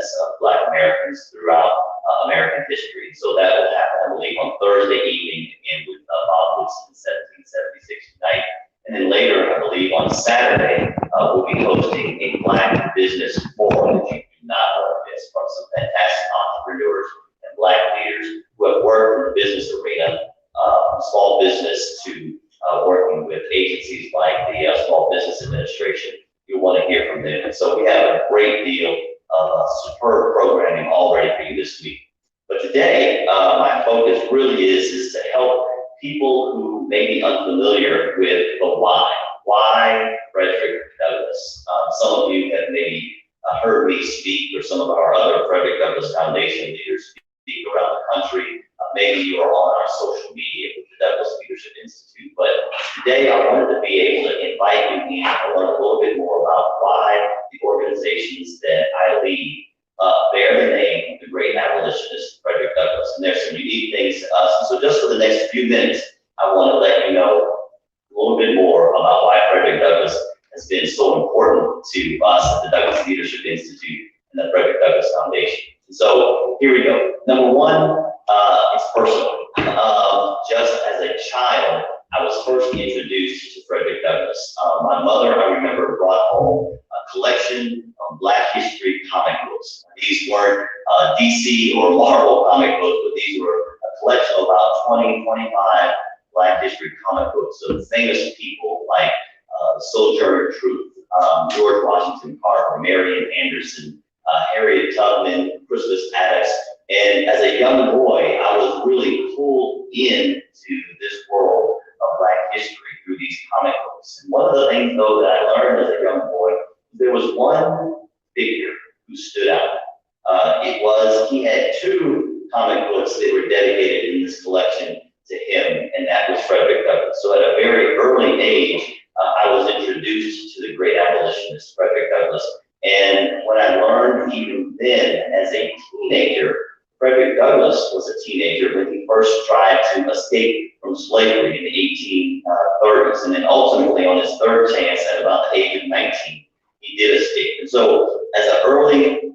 represents Black Americans throughout American history. So that will happen, I believe, on Thursday evening, again with Bob Woodson, 1776 night. And then later, I believe, on Saturday, we'll be hosting a Black Business Forum that you do not want to miss, from some fantastic entrepreneurs and Black leaders who have worked in the business arena, small business to working with agencies like the Small Business Administration. You'll want to hear from them. And so we have a great deal of superb programming all ready for you this week. But today, my focus really is to help people who may be unfamiliar with the why. Why Frederick Douglass? Some of you have maybe heard me speak, or some of our other Frederick Douglass Foundation leaders speak around the country. Maybe you are on our social media with the Douglass Leadership Institute. But today I wanted to be able to invite you in. I learn a little bit more about why the organizations that I lead bear the name of the great abolitionist Frederick Douglass. And there's some unique things to us. So just for the next few minutes, I want to let you know a little bit more about why Frederick Douglass has been so important to us at the Douglass Leadership Institute and the Frederick Douglass Foundation. So here we go. Number one, it's personal. Just as a child, I was first introduced to Frederick Douglass. My mother, I remember, brought home a collection of Black history comic books. These weren't DC or Marvel comic books, but these were a collection of about 20, 25 Black history comic books of famous people like Sojourner Truth, George Washington Carver, Marian Anderson, Harriet Tubman, Crispus Attucks. And as a young boy, I was really pulled into this world of Black history through these comic books. And one of the things, though, that I learned as a young boy, there was one figure who stood out. He had two comic books that were dedicated in this collection to him, and that was Frederick Douglass. So at a very early age, I was introduced to the great abolitionist Frederick Douglass. And what I learned even then as a teenager, Frederick Douglass was a teenager when he first tried to escape from slavery in the 1830s. And then ultimately, on his third chance at about the age of 19, he did escape. And so as an early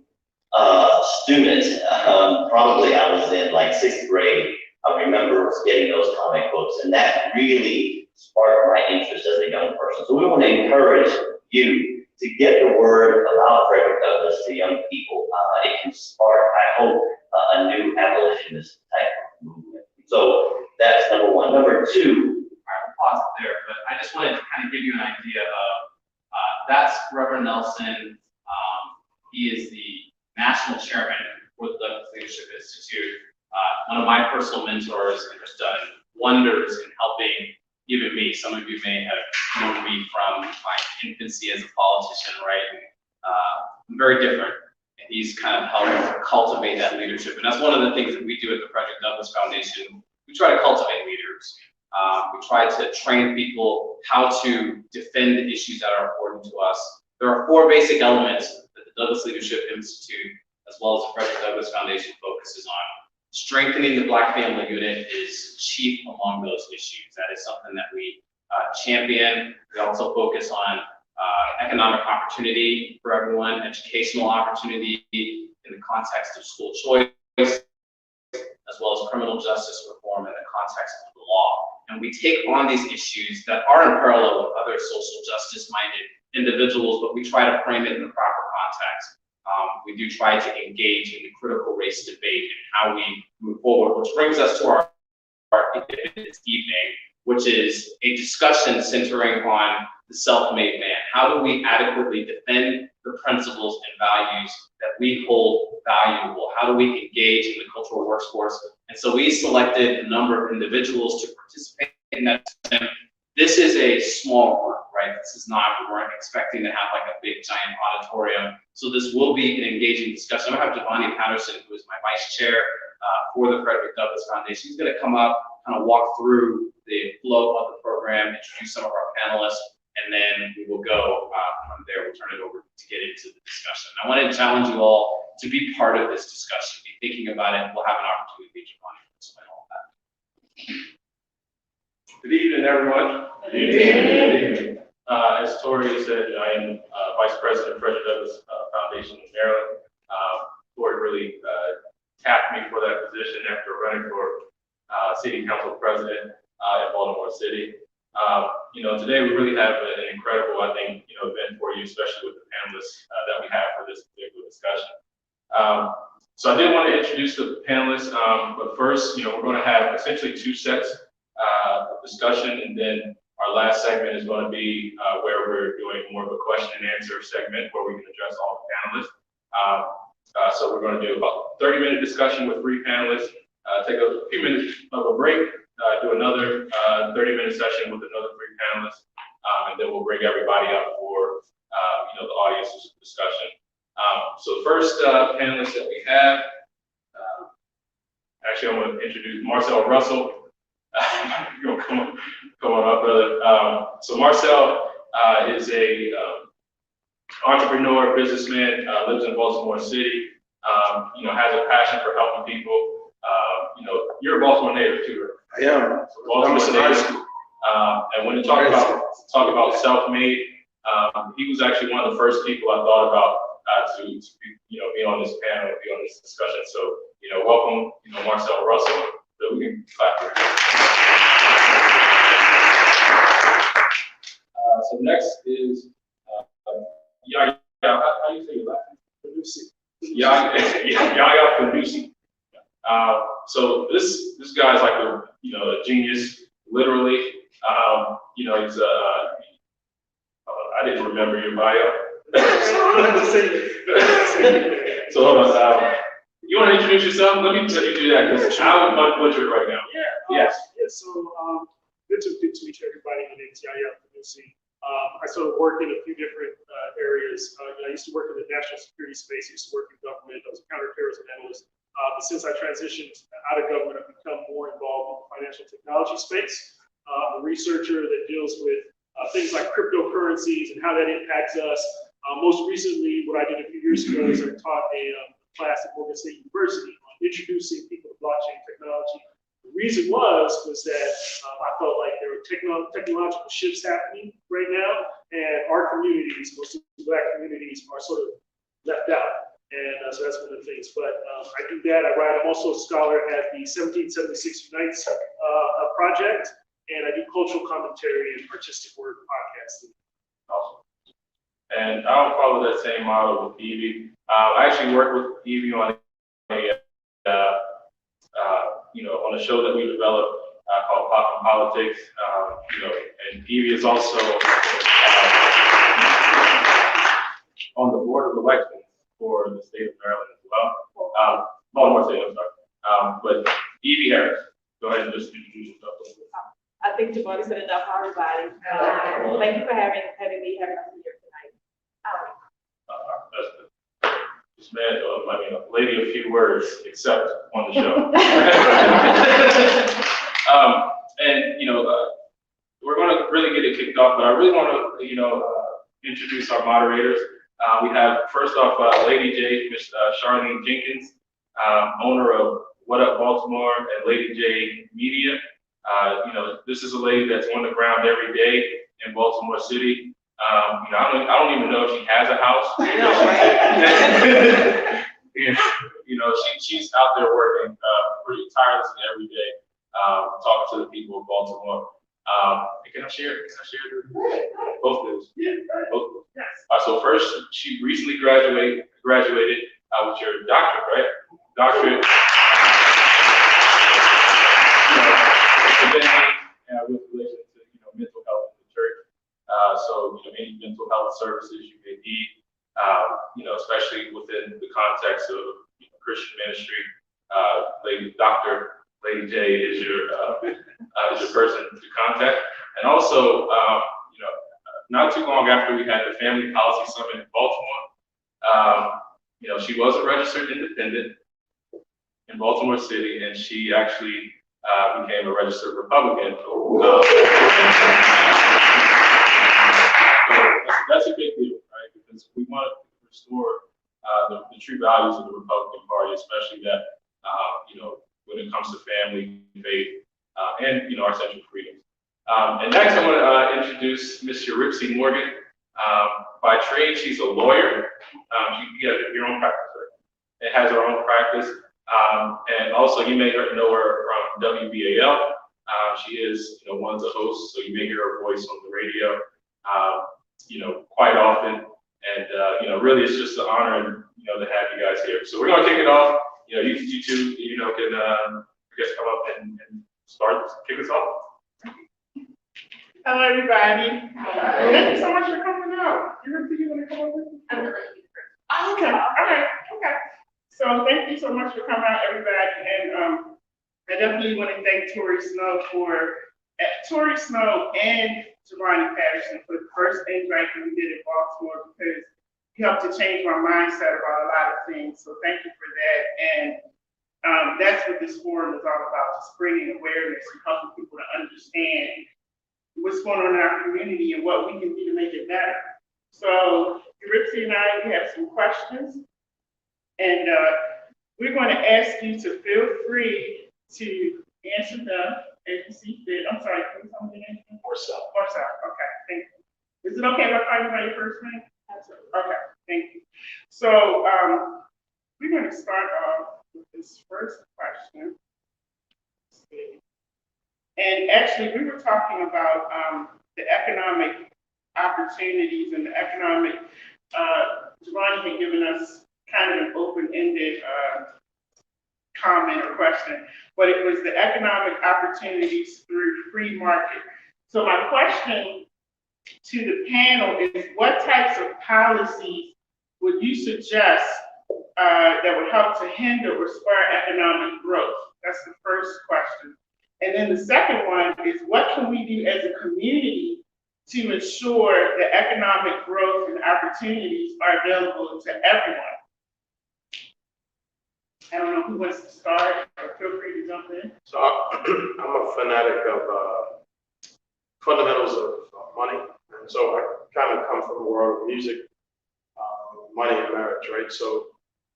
student, probably I was in like 6th grade, I remember getting those comic books, and that really sparked my interest as a young person. So we want to encourage you to get the word about Frederick Douglass to young people. It can spark, I hope, a new abolitionist type of movement. So that's number one. Number two, I'll pause it there, but I just wanted to kind of give you an idea of, that's Reverend Nelson. He is the national chairman for the Douglass Leadership Institute. One of my personal mentors, and has done wonders in helping even me. Some of you may have known me from my infancy as a politician, right? I'm very different. And he's kind of helped cultivate that leadership. And that's one of the things that we do at the Frederick Douglass Foundation. We try to cultivate leaders. We try to train people how to defend the issues that are important to us. There are 4 basic elements that the Douglass Leadership Institute, as well as the Frederick Douglass Foundation, focuses on. Strengthening the Black family unit is chief among those issues. That is something that we champion. We also focus on economic opportunity for everyone, educational opportunity in the context of school choice, as well as criminal justice reform in the context of the law. And we take on these issues that are in parallel with other social justice-minded individuals, but we try to frame it in the proper context. We do try to engage in the critical race debate and how we move forward, which brings us to our this evening, which is a discussion centering on the self-made man. How do we adequately defend the principles and values that we hold valuable? How do we engage in the cultural workforce? And so we selected a number of individuals to participate in that. This is a small group, right? This is not, we weren't expecting to have like a big giant auditorium. So this will be an engaging discussion. I'm gonna have Devani Patterson, who is my vice chair for the Frederick Douglass Foundation. He's gonna come up, kind of walk through the flow of the program, introduce some of our panelists, and then we will go from there. We'll turn it over to get into the discussion. I want to challenge you all to be part of this discussion, be thinking about it. We'll have an opportunity to explain all of that. Good evening, everyone. Good evening. As Tori said, I am Vice President of Frederick Douglass Foundation in Maryland. today we really have an incredible, I think, event for you, especially with the panelists that we have for this particular discussion. So I did want to introduce the panelists, but first, we're going to have essentially two sets of discussion, and then our last segment is going to be where we're doing more of a question and answer segment where we can address all the panelists. So we're going to do about 30-minute discussion with 3 panelists, take a few minutes of a break, do another 30-minute session with another 3 panelists, and then we'll bring everybody up for the audience's discussion. So the first panelist that we have, actually I'm going to introduce Marcel Russell. Come on up, brother. So Marcel is a entrepreneur, businessman, lives in Baltimore City, has a passion for helping people. You're a Baltimore native too, right? I am. So Baltimore native. And when you talk about self-made, he was actually one of the first people I thought about to be on this panel, be on this discussion. So welcome, Marcel Russell. So we can clap for him. So next is Yaya. How do you say your last name? Yaya Fanusi. So this guy's like a genius, literally. He's I didn't remember your bio. So hold on. You want to introduce yourself? Let me do that because I would butcher it right now. Yes. So good to meet everybody. My name is Yaya Fanusi. I sort of work in a few different areas. I used to work in the national security space. I used to work in government. I was a counterterrorism analyst. But since I transitioned out of government, I've become more involved in the financial technology space. I'm a researcher that deals with things like cryptocurrencies and how that impacts us. Most recently, what I did a few years ago is I taught a class at Morgan State University on introducing people to blockchain technology. The reason was that I felt like there were technological shifts happening right now, and our communities, mostly Black communities, are sort of left out. And so that's one of the things. But I do that. I'm also a scholar at the 1776 Unites project, and I do cultural commentary and artistic work podcasting. Awesome. And I'll follow that same model with Evie. I actually worked with Evie on on a show that we developed called Pop and Politics. And Evie is also on the board of elections for the state of Maryland as well. Baltimore State, I'm sorry. But Evie Harris, go ahead and just introduce yourself. I think you've already said enough for everybody. Thank you for having me here tonight. This man, a lady of few words, except on the show. We're going to really get it kicked off, but I really want to, introduce our moderators. We have first off Lady J, Miss Charlene Jenkins, owner of What Up Baltimore and Lady J Media. This is a lady that's on the ground every day in Baltimore City. I don't even know if she has a house. She's out there working pretty tirelessly every day, talking to the people of Baltimore. Can I share both of those? Both. So first, she recently graduated with your doctorate, right? Doctorate. With relation to mental health in the church. So any mental health services you may need, especially within the context of Christian ministry. Lady J is your person to contact. And also, not too long after we had the Family Policy Summit in Baltimore, she was a registered independent in Baltimore City, and she actually became a registered Republican. So that's a big deal, right? Because we want to restore the true values of the Republican Party, especially that, when it comes to family, faith, and, our central freedoms. And next, I want to introduce Ms. Eurypsie Morgan. By trade, she's a lawyer. She has her own practice, right? It has her own practice. And also, you may know her from WBAL. She is, one of the hosts, so you may hear her voice on the radio, quite often. And, really, it's just an honor, to have you guys here. So we're going to kick it off. You two, can, I guess, come up and kick us off. Hello, everybody. Thank you so much for coming out. You want to come up with me? I'm going to let you first. Oh, okay. All right. Okay. So thank you so much for coming out, everybody. And I definitely want to thank Tori Snow and Giovanni Patterson for the first invite that we did in Baltimore, because he helped to change my mindset about a lot of things. So thank you for that. And that's what this forum is all about, just bringing awareness and helping people to understand what's going on in our community and what we can do to make it better. So Ripsy and I, we have some questions, and we're going to ask you to feel free to answer them as you see fit. I'm sorry, can you tell me your name? Marcel. Marcel, okay, thank you. Is it okay if I call you by your first name? Absolutely. Okay, thank you. So we're going to start off with this first question. Let's see. And actually, we were talking about the economic opportunities and the economic, Giovanni had given us kind of an open-ended comment or question, but it was the economic opportunities through free market. So my question to the panel is, what types of policies would you suggest that would help to hinder or spur economic growth? That's the first question. And then the second one is, what can we do as a community to ensure that economic growth and opportunities are available to everyone? I don't know who wants to start, or feel free to jump in. So I'm a fanatic of fundamentals of money. And so I kind of come from a world of music, money and marriage, right? So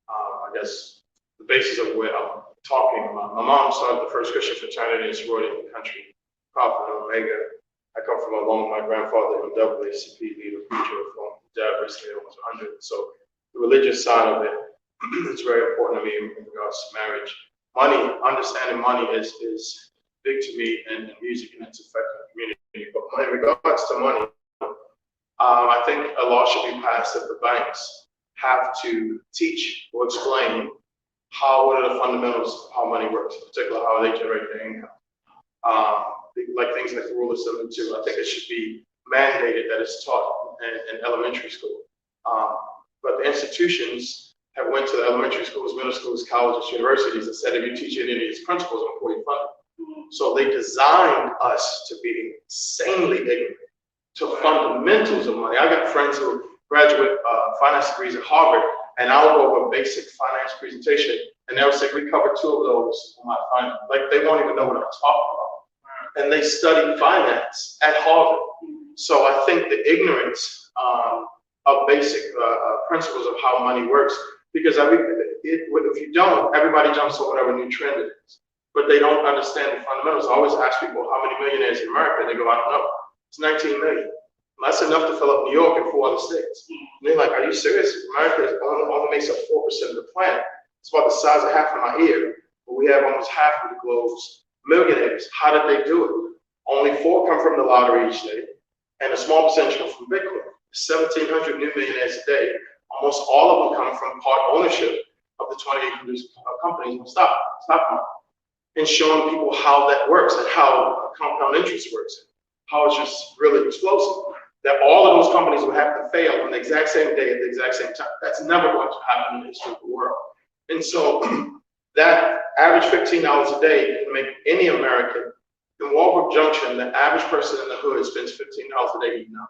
I guess the basis of where I'm talking about, my mom started the first Christian fraternity and sorority in the country, Alpha and Omega. I come from a long, my grandfather, NAACP leader, preacher, from dad recently almost 100. So the religious side of it, it's very important to me in regards to marriage. Money, understanding money is big to me and music and its effect on the community. But in regards to money, I think a law should be passed that the banks have to teach or explain what are the fundamentals of how money works, in particular how they generate their income. Like things like the rule of 72, I think it should be mandated that it's taught in elementary school. But the institutions have went to the elementary schools, middle schools, colleges, universities, and said, if you teach any of these principles, I'm going to fund. So they designed us to be insanely ignorant to fundamentals of money. I got friends who graduate finance degrees at Harvard, and I'll go over a basic finance presentation, and they'll say, we covered 2 of those on my finance. Like, they won't even know what I'm talking about. And they studied finance at Harvard. So I think the ignorance of basic principles of how money works, because if you don't, everybody jumps on whatever new trend it is. But they don't understand the fundamentals. I always ask people, how many millionaires in America? And they go, I don't know. It's 19 million. That's enough to fill up New York and 4 other states. And they're like, are you serious? America only makes up 4% of the planet. It's about the size of half of my ear. But we have almost half of the globe's millionaires. How did they do it? Only 4 come from the lottery each day, and a small percentage come from Bitcoin. 1,700 new millionaires a day. Almost all of them come from part ownership of the 2,800 companies in the stock market, and showing people how that works and how compound interest works, how it's just really explosive. That all of those companies will have to fail on the exact same day at the exact same time. That's never going to happen in the history of the world. And so that average $15 a day can make any American in Walbrook Junction, the average person in the hood spends $15 a day eating out.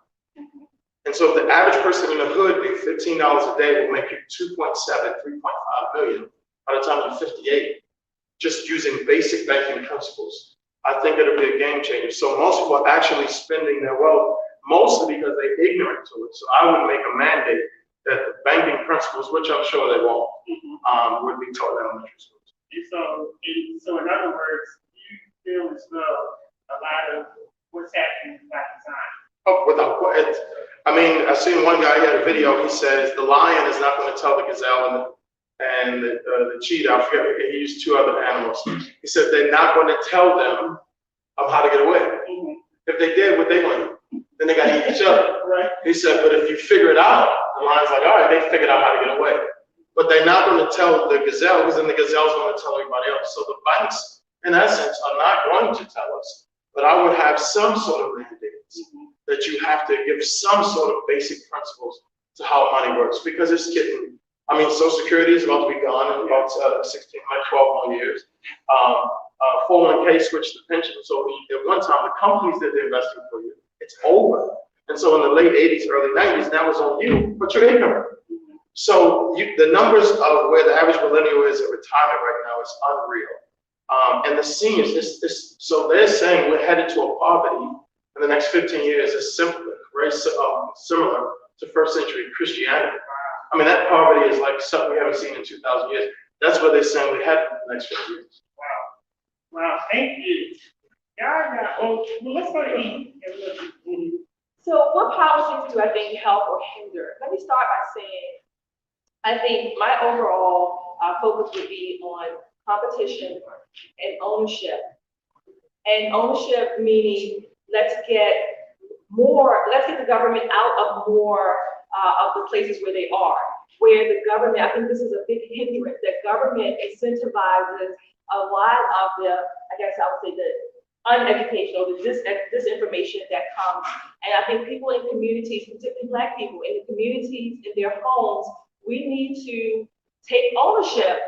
And so if the average person in the hood being $15 a day will make you 3.5 million by the time you're 58, just using basic banking principles. I think it'll be a game changer. So most people are actually spending their wealth mostly because they're ignorant to it. So I would make a mandate that the banking principles, which I'm sure they won't, would be taught in elementary schools. And so in other words, you feel as though a lot of what's happening is by design. Oh, without it. I mean, I've seen one guy, he had a video, he says the lion is not going to tell the gazelle and the cheetah, I forget, he used 2 other animals. He said they're not going to tell them of how to get away. If they did what they wanted, then they got to eat each other. Right. He said, but if you figure it out, the lion's like, all right, they figured out how to get away. But they're not going to tell the gazelle, because then the gazelle's going to tell everybody else. So the banks, in essence, are not going to tell us. But I would have some sort of mandates that you have to give some sort of basic principles to how money works, because it's getting, I mean, Social Security is about to be gone in about 12 more years. 401k switched to pension. So at one time, the companies that they're investing for you, it's over. And so in the late 80s, early 90s, now it's on you, but you're ignorant. So the numbers of where the average millennial is at retirement right now is unreal. And the seniors, so they're saying we're headed to a poverty in the next 15 years is very similar to first century Christianity. I mean, that poverty is like something we haven't seen in 2,000 years. That's what they're saying we head in the next 50 years. Wow, thank you. Yeah. Well, let's go to E. So what policies do I think help or hinder? Let me start by saying, I think my overall focus would be on competition and ownership. And ownership meaning let's get the government out of more of the places where they are. Where the government, I think this is a big hindrance, that government incentivizes a lot of the, I guess I would say the uneducational, the disinformation that comes. And I think people in communities, particularly Black people in the communities, in their homes, we need to take ownership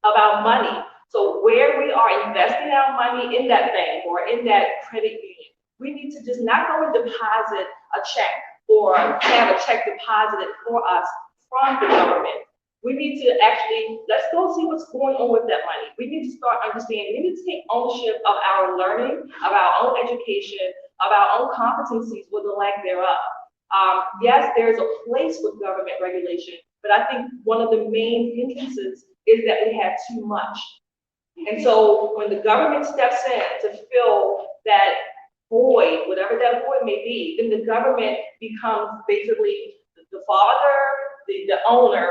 of our money. So where we are investing our money in that bank or in that credit union, we need to just not go and deposit a check or have a check deposited for us from the government. We need to actually, let's go see what's going on with that money. We need to start understanding, we need to take ownership of our learning, of our own education, of our own competencies with the lack thereof. Yes, there's a place for government regulation, but I think one of the main hindrances is that we have too much. And so when the government steps in to fill that void, whatever that void may be, then the government becomes basically the father, the owner,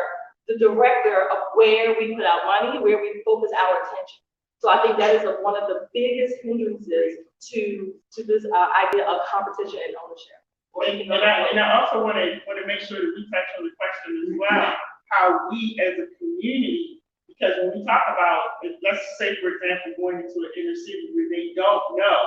the director of where we put our money, where we focus our attention. So I think that is one of the biggest hindrances to this idea of competition and ownership. And I also want to make sure that we touch on the question as well, how we as a community, because when we talk about, let's say for example, going into an inner city where they don't know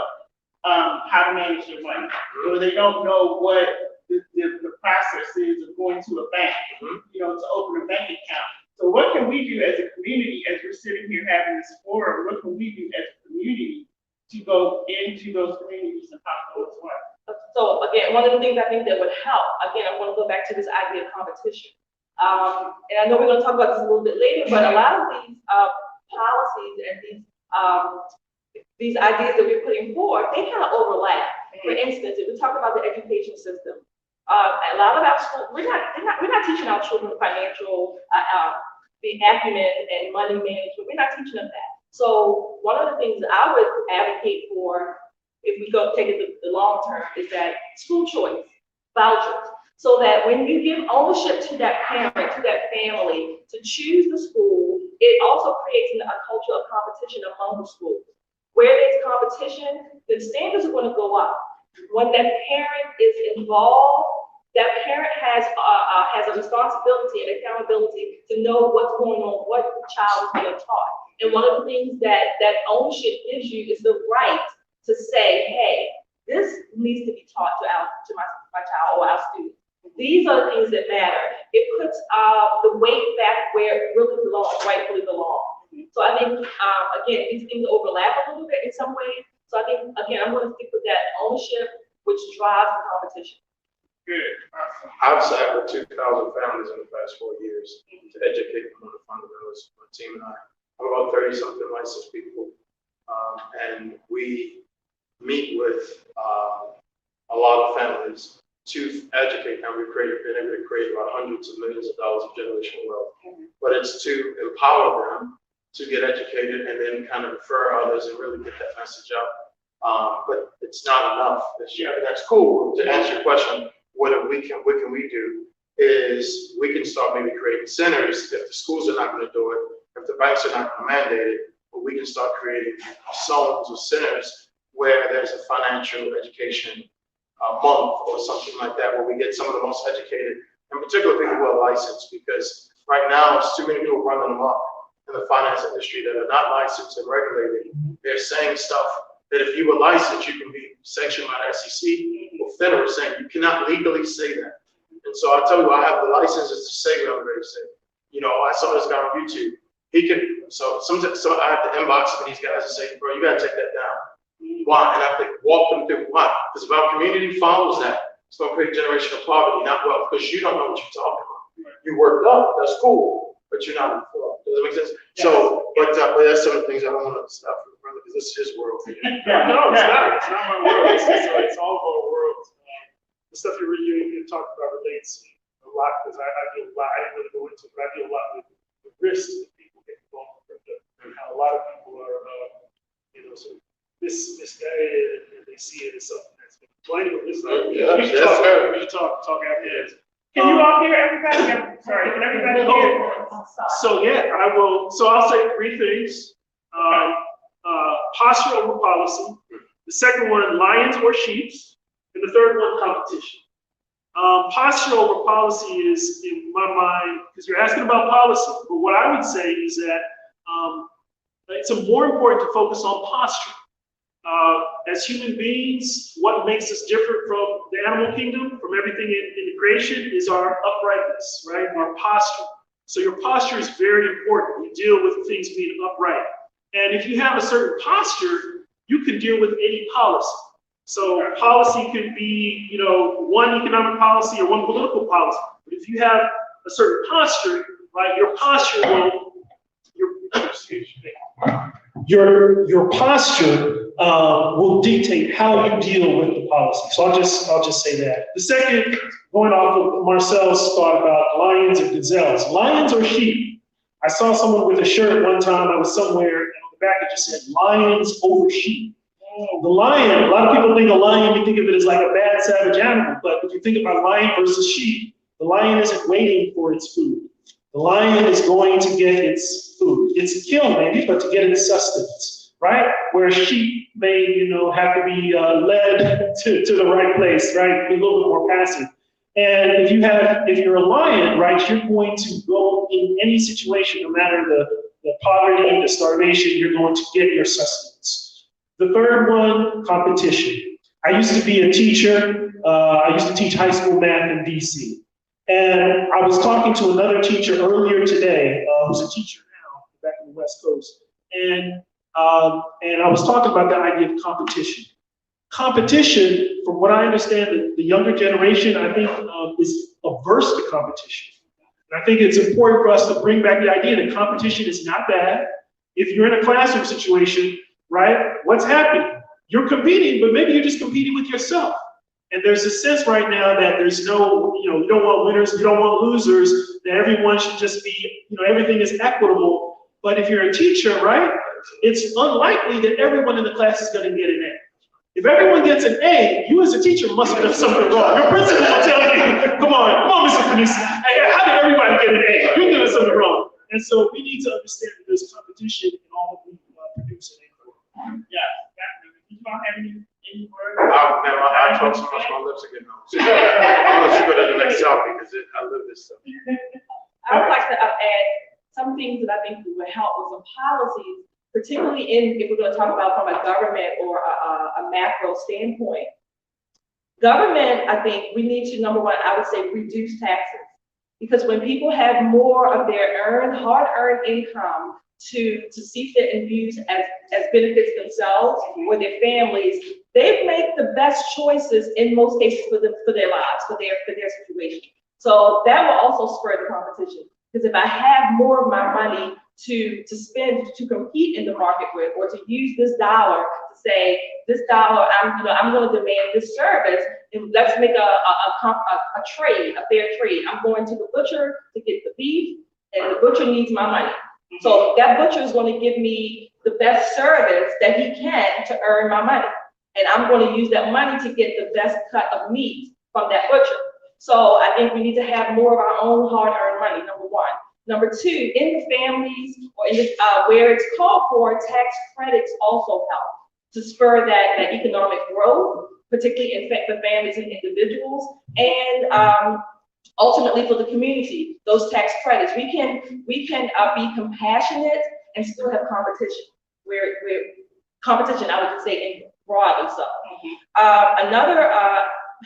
how to manage their money, or they don't know what the process is of going to a bank, to open a bank account. So what can we do as a community, as we're sitting here having this forum, what can we do as a community to go into those communities and talk to those ones? So again, one of the things I think that would help, again, I'm going to go back to this idea of competition. And I know we're going to talk about this a little bit later, but a lot of these policies and these ideas that we're putting forward, they kind of overlap. For instance, if we talk about the education system, a lot of our schools, we're not teaching our children financial, the acumen and money management. We're not teaching them that. So one of the things that I would advocate for, if we go take it the long term, is that school choice vouchers, so that when you give ownership to that parent, to that family, to choose the school, it also creates a culture of competition among the schools. Where there's competition, the standards are going to go up. When that parent is involved, that parent has a responsibility and accountability to know what's going on, what the child is being taught. And one of the things that ownership gives you is the right to say, hey, this needs to be taught to my child or our student. These are the things that matter. It puts the weight back where it really belongs, rightfully belongs. So I think, again, these things overlap a little bit in some ways. So I think, again, I'm going to stick with that ownership, which drives the competition. Good, awesome. I've sat with 2,000 families in the past 4 years to educate them on the fundamentals. My team and I have about 30-something licensed people, and we meet with a lot of families to educate them. We've been able to create about hundreds of millions of dollars of generational wealth, but it's to empower them to get educated and then kind of refer others and really get that message out. But it's not enough. That's cool. To answer your question, what can we do is we can start maybe creating centers if the schools are not going to do it, if the banks are not going to mandate it, but we can start creating zones or centers where there's a financial education month or something like that, where we get some of the most educated, in particular people who are licensed, because right now, there's too many people running amok in the finance industry that are not licensed and regulated. They're saying stuff that if you were licensed, you can be sanctioned by the SEC or FINRA, saying you cannot legally say that. And so I tell you, I have the licenses to say what I'm ready to say. You know, I saw this guy on YouTube. He can, so I have to inbox these guys and say, bro, you gotta take that down. Why? And I have to walk them through why. Because if our community follows that, it's gonna create generational poverty, not wealth, because you don't know what you're talking about. You worked up, that's cool, but you're not informed. Does that make sense? Yes. So, but that's some of the things I don't want to stop for the brother, because this is his world. Yeah, no, it's not. It's not my world. It's all of our worlds. The stuff you talked about relates a lot, because I deal a lot. I didn't really go into it, but I deal a lot with the risks that people get involved with crypto, and how a lot of people are, sort of misguided, and they see it as something that's been playing with. We should talk after this. Can you all hear everybody? Sorry, can everybody hear? So yeah, I will. So I'll say three things. Posture over policy. The second one, lions or sheeps. And the third one, competition. Posture over policy is, in my mind, because you're asking about policy, but what I would say is that it's more important to focus on posture. As human beings, what makes us different from the animal kingdom, from everything in the creation, is our uprightness, right? Our posture. So your posture is very important. You deal with things being upright. And if you have a certain posture, you can deal with any policy. So policy could be, one economic policy or one political policy. But if you have a certain posture, right, your posture will dictate how you deal with the policy. So I'll just say that. The second, going off of Marcel's thought about lions and gazelles, lions or sheep. I saw someone with a shirt one time. I was somewhere, and on the back it just said lions over sheep. The lion, a lot of people think a lion, we think of it as like a bad savage animal, but if you think about lion versus sheep, the lion isn't waiting for its food. The lion is going to get its food. It's a kill, maybe, but to get its sustenance, right? Where sheep may, have to be led to the right place, right? Be a little bit more passive. And if you're a lion, right, you're going to go in any situation, no matter the poverty, the starvation, you're going to get your sustenance. The third one, competition. I used to be a teacher. I used to teach high school math in DC. And I was talking to another teacher earlier today, who's a teacher now, back in the West Coast. And I was talking about the idea of competition. Competition, from what I understand, the younger generation, I think, is averse to competition. And I think it's important for us to bring back the idea that competition is not bad. If you're in a classroom situation, right, what's happening? You're competing, but maybe you're just competing with yourself. And there's a sense right now that there's no, you don't want winners, you don't want losers, that everyone should just be, everything is equitable. But if you're a teacher, right, it's unlikely that everyone in the class is going to get an A. If everyone gets an A, you as a teacher must have done something wrong. Your principal will tell you, come on, Mr. Panissa, hey, how did everybody get an A? You're doing something wrong. And so we need to understand that there's competition in all that we produce and import. Yeah, definitely. Do you all have any words? I talk so much, my lips are getting on. I'm going to go to the next topic, because I live this stuff. I would like to add some things that I think would help with some policies, particularly if we're going to talk about from a government or a macro standpoint. Government, I think we need to, number one, I would say reduce taxes. Because when people have more of their hard-earned income to see fit and use as benefits themselves or their families, they make the best choices in most cases for their lives, for their situation. So that will also spur the competition. Because if I have more of my money to spend to compete in the market with, or to use this dollar to say, this dollar, I'm going to demand this service, and let's make a trade, a fair trade. I'm going to the butcher to get the beef, and the butcher needs my money. So that butcher is going to give me the best service that he can to earn my money. And I'm going to use that money to get the best cut of meat from that butcher. So I think we need to have more of our own hard-earned money, number one. Number two, in the families or in where it's called for, tax credits also help. to spur that economic growth, particularly for families and individuals, and ultimately for the community, those tax credits. We can be compassionate and still have competition. Where competition, I would just say, in broadly so. Another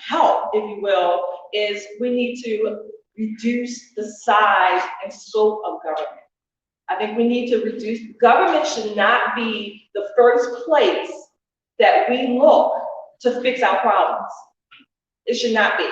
help, if you will, is we need to reduce the size and scope of government. I think we need to reduce, government should not be the first place that we look to fix our problems. It should not be.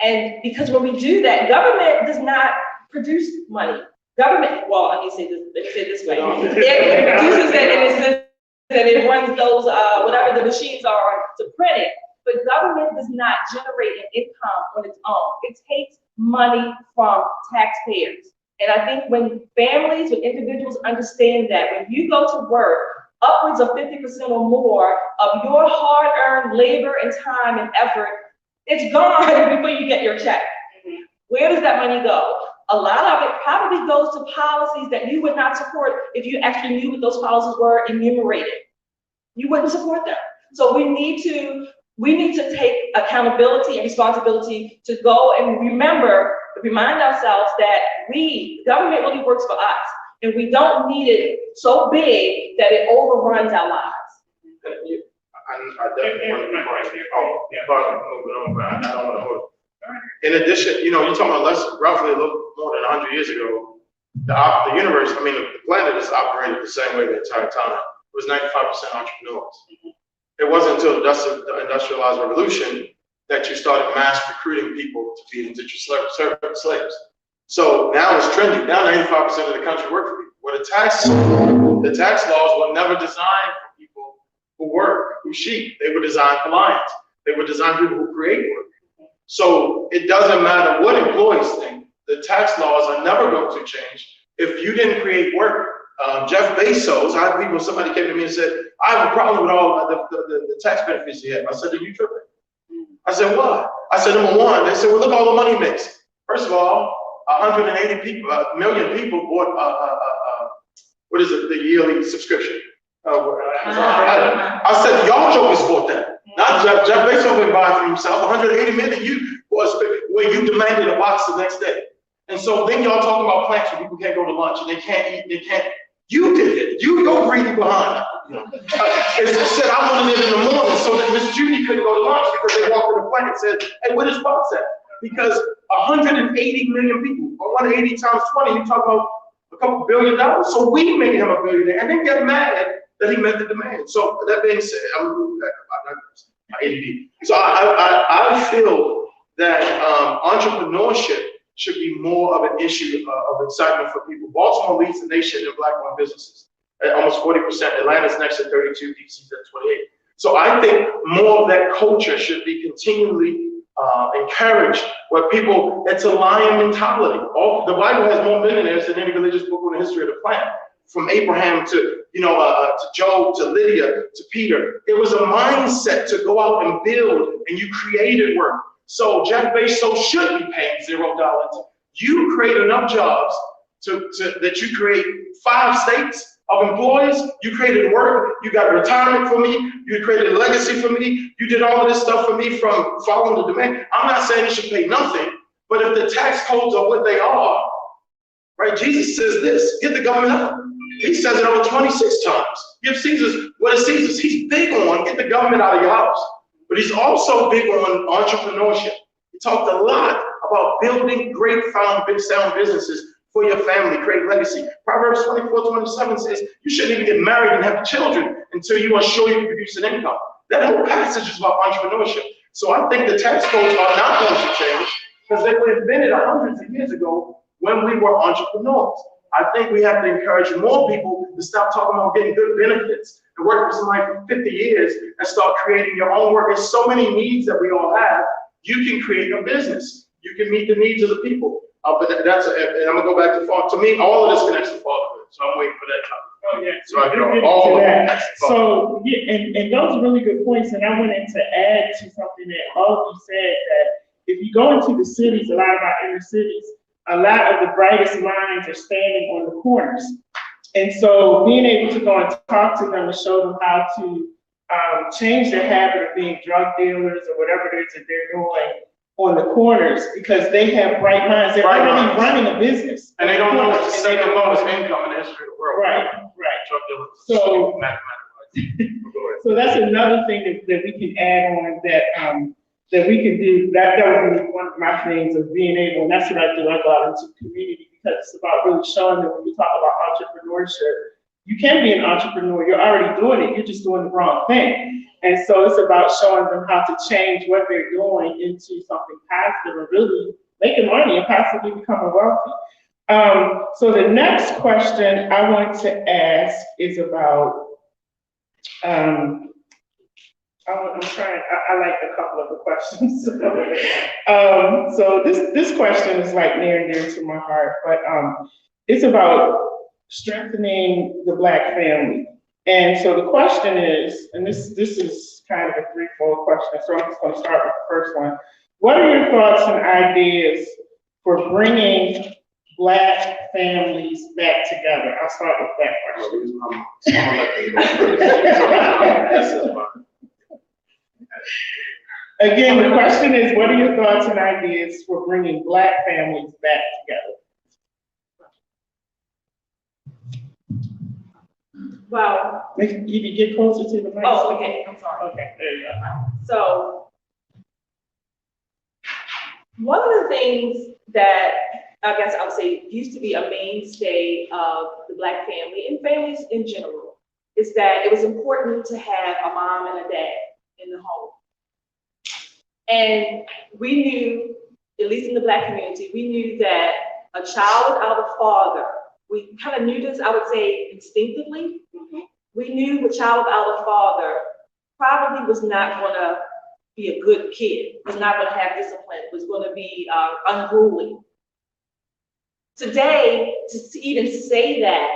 And because when we do that, government does not produce money. Government, well, let me say this way. It produces it in a sense that it runs those, whatever the machines are to print it. But government does not generate an income on its own. It takes money from taxpayers. And I think when families, when individuals understand that, when you go to work, upwards of 50% or more of your hard-earned labor and time and effort, it's gone before you get your check. Where does that money go? A lot of it probably goes to policies that you would not support if you actually knew what those policies were enumerated. You wouldn't support them. So we need to take accountability and responsibility to go and remind ourselves that government really works for us, and we don't need it so big that it overruns our lives. I definitely want to moving on, but I don't want to hold. In addition, you're talking about roughly a little more than 100 years ago, the universe, the planet has operated the same way the entire time. It was 95% entrepreneurs. It wasn't until the industrialized revolution that you started mass recruiting people to be indentured slaves. So now it's trendy. Now 95% of the country work for people. Well, the tax laws were never designed for people who work, who sheep. They were designed for lions. They were designed for people who create work. So it doesn't matter what employees think. The tax laws are never going to change. If you didn't create work, Jeff Bezos, I had somebody came to me and said, I have a problem with all the tax benefits you have. I said, are you tripping? I said, what? I said, number one, they said, well, look all the money he makes. First of all, 180 million people bought, what is it, the yearly subscription? I said, y'all jokers bought that. Not Jeff Bezos would buy for himself. 180 million where you demanded a box the next day. And so then y'all talking about plants where people can't go to lunch and they can't eat, you did it. You're greedy behind. It said I wanted it in the morning so that Miss Judy couldn't go to lunch because they walked in the plant and said, hey, where is box at? Because 180 million people, 180 times 20, you talk about a couple $1 billion. So we made him a billionaire and then get mad that he met the demand. So that being said, So I feel that entrepreneurship should be more of an issue of excitement for people. Baltimore leads the nation in Black-owned businesses at almost 40%. Atlanta's next at 32, DC's at 28. So I think more of that culture should be continually encouraged, where people, it's a lion mentality. The Bible has more millionaires than any religious book in the history of the planet. From Abraham to Job, to Lydia, to Peter. It was a mindset to go out and build, and you created work. So Jeff Bezos should be paying $0. You create enough jobs that you create 5 states of employees. You created work. You got retirement for me. You created a legacy for me. You did all of this stuff for me from following the demand. I'm not saying you should pay nothing, but if the tax codes are what they are, right? Jesus says this: get the government up. He says it over 26 times. Give Caesar what is Caesar's. He's big on get the government out of your house. But he's also big on entrepreneurship. He talked a lot about building great sound businesses for your family, create legacy. Proverbs 24:27 says you shouldn't even get married and have children until you are sure you can produce an income. That whole passage is about entrepreneurship. So I think the tax codes are not going to change because they were invented hundreds of years ago when we were entrepreneurs. I think we have to encourage more people to stop talking about getting good benefits and work for somebody for 50 years and start creating your own work. There's so many needs that we all have. You can create a business. You can meet the needs of the people. But and I'm gonna go back to father. To me, all of this connects to fatherhood. So I'm waiting for that topic. Oh yeah. So I can all of that. So yeah, and those are really good points. And I wanted to add to something that all of you said, that if you go into the cities, a lot of our inner cities, a lot of the brightest minds are standing on the corners. And so being able to go and talk to them and show them how to change their habit of being drug dealers or whatever it is that they're doing on the corners, because they have bright minds. They're Bright already minds. running a business. And they don't know it's the And they second don't- lowest income in the history of the world. Right, right. Drug dealers. So- Mathematics. Go ahead. So that's another thing that we can add on that we can do. That would be one of my things of being able, and that's what I do. I go out into the community because it's about really showing them when we talk about entrepreneurship. You can be an entrepreneur. You're already doing it. You're just doing the wrong thing. And so it's about showing them how to change what they're doing into something positive and really making money and possibly becoming wealthy. So the next question I want to ask is about, I'm trying, I like a couple of the questions. So this question is like near and dear to my heart, but it's about strengthening the Black family. And so the question is, and this is kind of a threefold question, so I'm just going to start with the first one. What are your thoughts and ideas for bringing Black families back together? I'll start with that question. Again, the question is, what are your thoughts and ideas for bringing Black families back together? Well, You can get closer to the mic. oh, okay, I'm sorry. Okay, there you go. So, one of the things that I guess I would say used to be a mainstay of the Black family and families in general is that it was important to have a mom and a dad in the home. And we knew, at least in the Black community, we knew that a child without a father, we kind of knew this, I would say, instinctively. We knew a child without a father probably was not going to be a good kid, was not going to have discipline, was going to be unruly. Today, to even say that,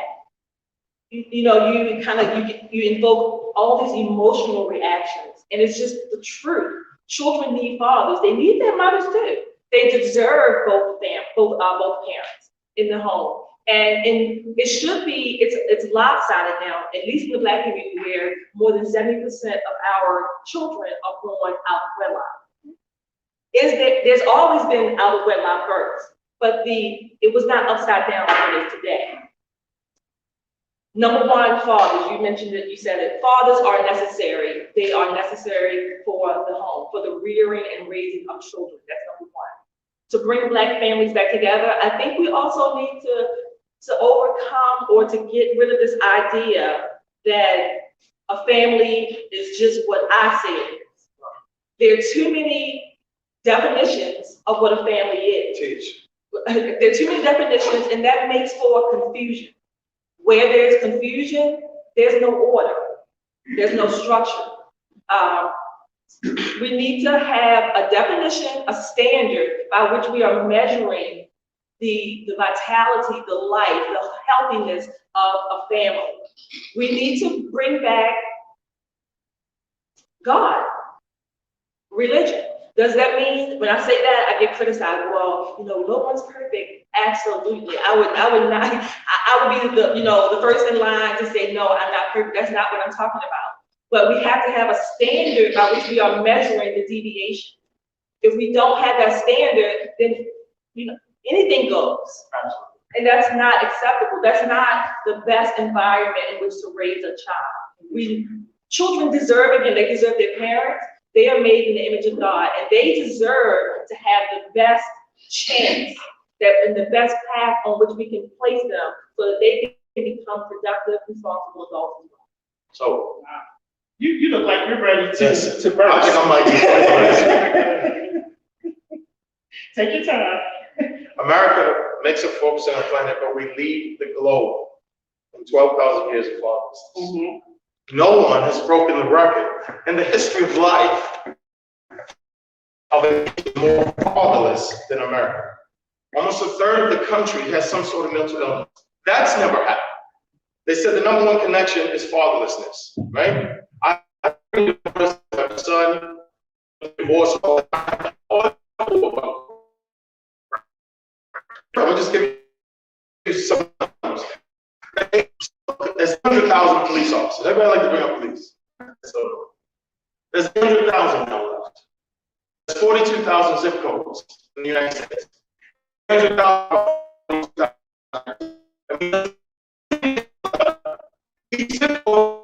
you invoke all these emotional reactions, and it's just the truth. Children need fathers. They need their mothers too. They deserve both parents in the home. And it should be, it's lopsided now, at least in the Black community, where more than 70% of our children are born out of wedlock. There's always been out of wedlock births, but it was not upside down like it is today. Number one, fathers, you mentioned it, you said it, fathers are necessary. They are necessary for the home, for the rearing and raising of children. That's number one. To bring Black families back together, I think we also need to overcome or to get rid of this idea that a family is just what I say it is. There are too many definitions of what a family is. Teach. There are too many definitions, and that makes for confusion. Where there's confusion, there's no order, there's no structure. We need to have a definition, a standard by which we are measuring the vitality, the life, the healthiness of a family. We need to bring back God, religion. Does that mean, when I say that, I get criticized? Well, no one's perfect. Absolutely. I would be the first in line to say, no, I'm not perfect. That's not what I'm talking about. But we have to have a standard by which we are measuring the deviation. If we don't have that standard, then anything goes. And that's not acceptable. That's not the best environment in which to raise a child. Children deserve, again, they deserve their parents. They are made in the image of God, and they deserve to have the best chance and the best path on which we can place them so that they can become productive, responsible adults as well. So, You look like you're ready to yes. to burst. I think I might be. Take your time. America makes a 4% of the planet, but we lead the globe in 12,000 years of fatherlessness. No one has broken the record in the history of life of a more fatherless than America. Almost a third of the country has some sort of mental illness. That's never happened. They said the number one connection is fatherlessness, right? I have a son, divorce, I'm just giving you some numbers. There's 100,000 police officers. Everybody like to bring up police. So There's 100,000 now left. There's 42,000 zip codes in the United States. 100,000. Each zip code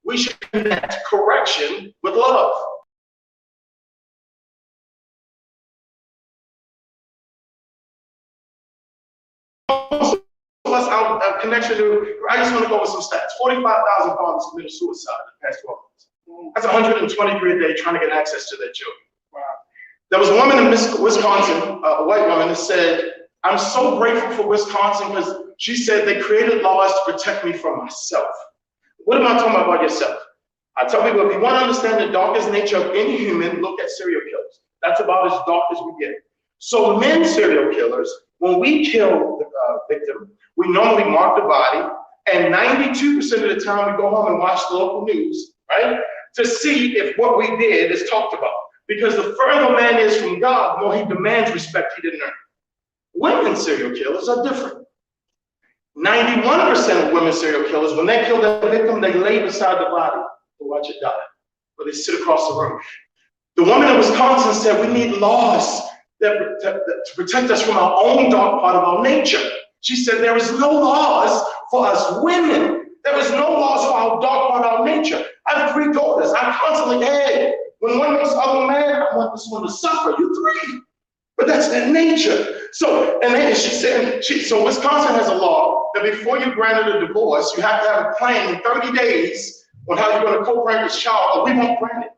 we should connect correction with love. Our connection to, I just want to go over some stats. 45,000 fathers committed suicide in the past 12 months. That's 123 a day trying to get access to their children. Wow. There was a woman in Wisconsin, a white woman, that said, I'm so grateful for Wisconsin because she said they created laws to protect me from myself. What am I talking about yourself? I tell people, if you want to understand the darkest nature of any human, look at serial killers. That's about as dark as we get. So men serial killers, when we kill the victim, we normally mark the body, and 92% of the time we go home and watch the local news, right? To see if what we did is talked about. Because the further man is from God, the more he demands respect he didn't earn. Women serial killers are different. 91% of women serial killers, when they kill their victim, they lay beside the body to watch it die, or they sit across the room. The woman in Wisconsin said we need laws to protect us from our own dark part of our nature. She said there is no laws for us women. There is no laws for our dark part of our nature. I have 3 daughters. I constantly, hey, when one makes other man, I want this one to suffer. You 3. But that's their nature. So, and then she said, so Wisconsin has a law that before you granted a divorce, you have to have a plan in 30 days on how you're going to co-parent this child, or we won't grant it.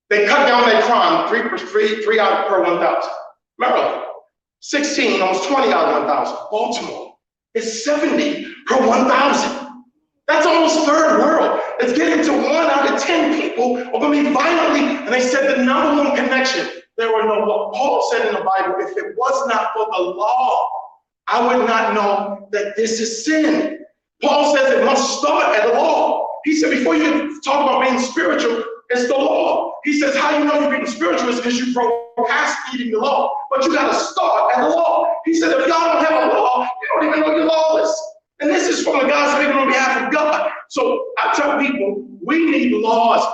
They cut down their crime, 3 out per 1,000. Maryland, 16, almost 20 out of 1,000. Baltimore is 70 per 1,000. That's almost third world. It's getting to 1 out of 10 people are going to be violently, and they said the number 1 connection, there were no law. Paul said in the Bible, if it was not for the law, I would not know that this is sin. Paul says it must start at the law. He said before you talk about being spiritual, it's the law. He says how you know you're being spiritual is because you broke past eating the law. But you got to start at the law. He said if y'all don't have a law, you don't even know you're lawless. And this is from a guy speaking on behalf of God. So I tell people, we need laws.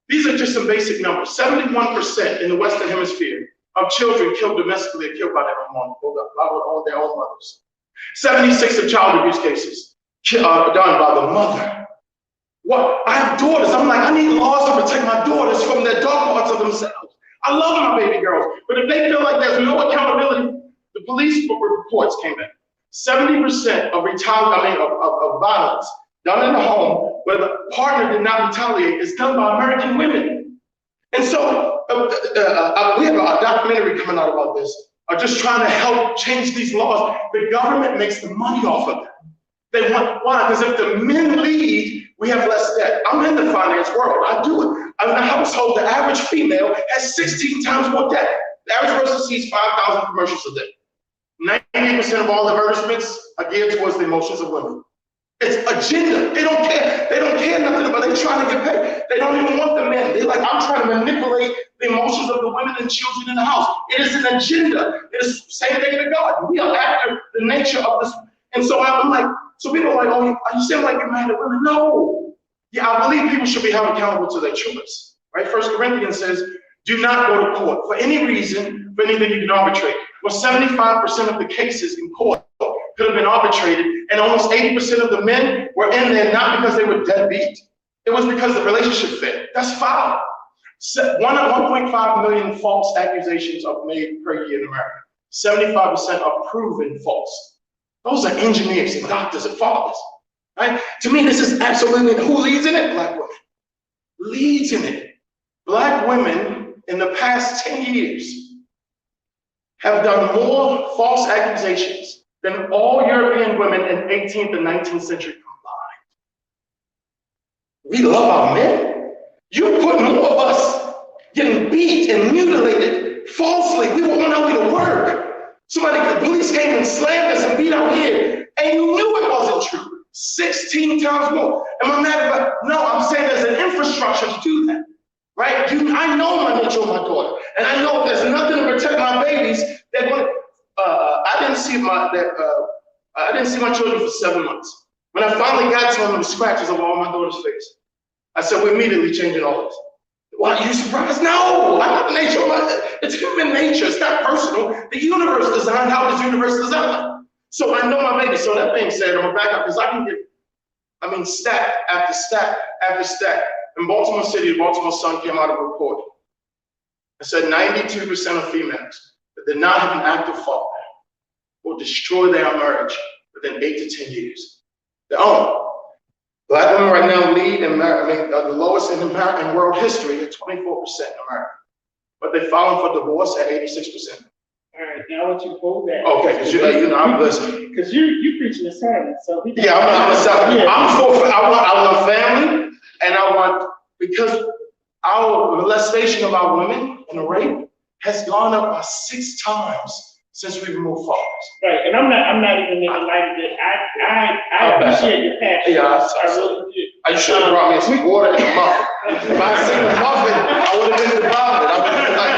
These are just some basic numbers. 71% in the Western Hemisphere of children killed domestically are killed by their own mom, by their own mothers. 76 of child abuse cases are done by the mother. What? I have daughters. I'm like, I need laws to protect my daughters from their dark parts of themselves. I love my baby girls, but if they feel like there's no accountability, the police reports came in. 70% of violence done in the home where the partner did not retaliate is done by American women. And so we have a documentary coming out about this, just trying to help change these laws. The government makes the money off of them. They want, why? Because if the men lead, we have less debt. I'm in the finance world. I do it. I'm in a household, the average female has 16 times more debt. The average person sees 5,000 commercials a day. 98% of all advertisements are geared towards the emotions of women. It's agenda. They don't care. They don't care nothing about it. They're trying to get paid. They don't even want the men. They're like, I'm trying to manipulate the emotions of the women and children in the house. It is an agenda. It is the same thing to God. We are after the nature of this. And so I'm like, so people are like, oh, are you saying like you're mad at women? No. Yeah, I believe people should be held accountable to their choice. Right? 1 Corinthians says, do not go to court for any reason, for anything you can arbitrate. Well, 75% of the cases in court could have been arbitrated, and almost 80% of the men were in there not because they were deadbeat. It was because the relationship failed. That's foul. 1.5 million false accusations are made per year in America. 75% are proven false. Those are engineers and doctors and fathers. Right? To me, this is absolutely, who leads in it? Black women. Leads in it. Black women in the past 10 years have done more false accusations than all European women in 18th and 19th century combined. We love our men. You put more of us getting beat and mutilated falsely. We were on our way to work. Somebody, the police came and slammed us and beat our head, and you knew it wasn't true. 16 15 times more. Am I mad about it? No, I'm saying there's an infrastructure to do that, right? I know my nature of my daughter, and I know if there's nothing to protect my babies, they're going to, I didn't see my children for 7 months. When I finally got to them, there were scratches over all my daughter's face. I said, we're immediately changing all this. Why, are you surprised? No, I know the nature of it's human nature, it's not personal. The universe designed how this universe designed. So I know my baby. So that being said, I'm gonna back up because I can get, stack after stack after stack. In Baltimore City, the Baltimore Sun came out with a report. It said 92% of females that did not have an active father will destroy their marriage within 8 to 10 years. Their own. Black women right now lead in marriage, the lowest in world history at 24% in America. But they're filing for divorce at 86%. All right, now I want you to hold that. Okay, because I'm listening. Because you preaching a sermon, so yeah, I want family, and I want, because our molestation of our women and the rape has gone up by 6 times since we removed fathers. Right, and I'm not even in the light of it. I appreciate your passion. Yeah, I really do. I should have brought me some water and a muffin. If I had seen the muffin, I would have been devoured. I would have been like,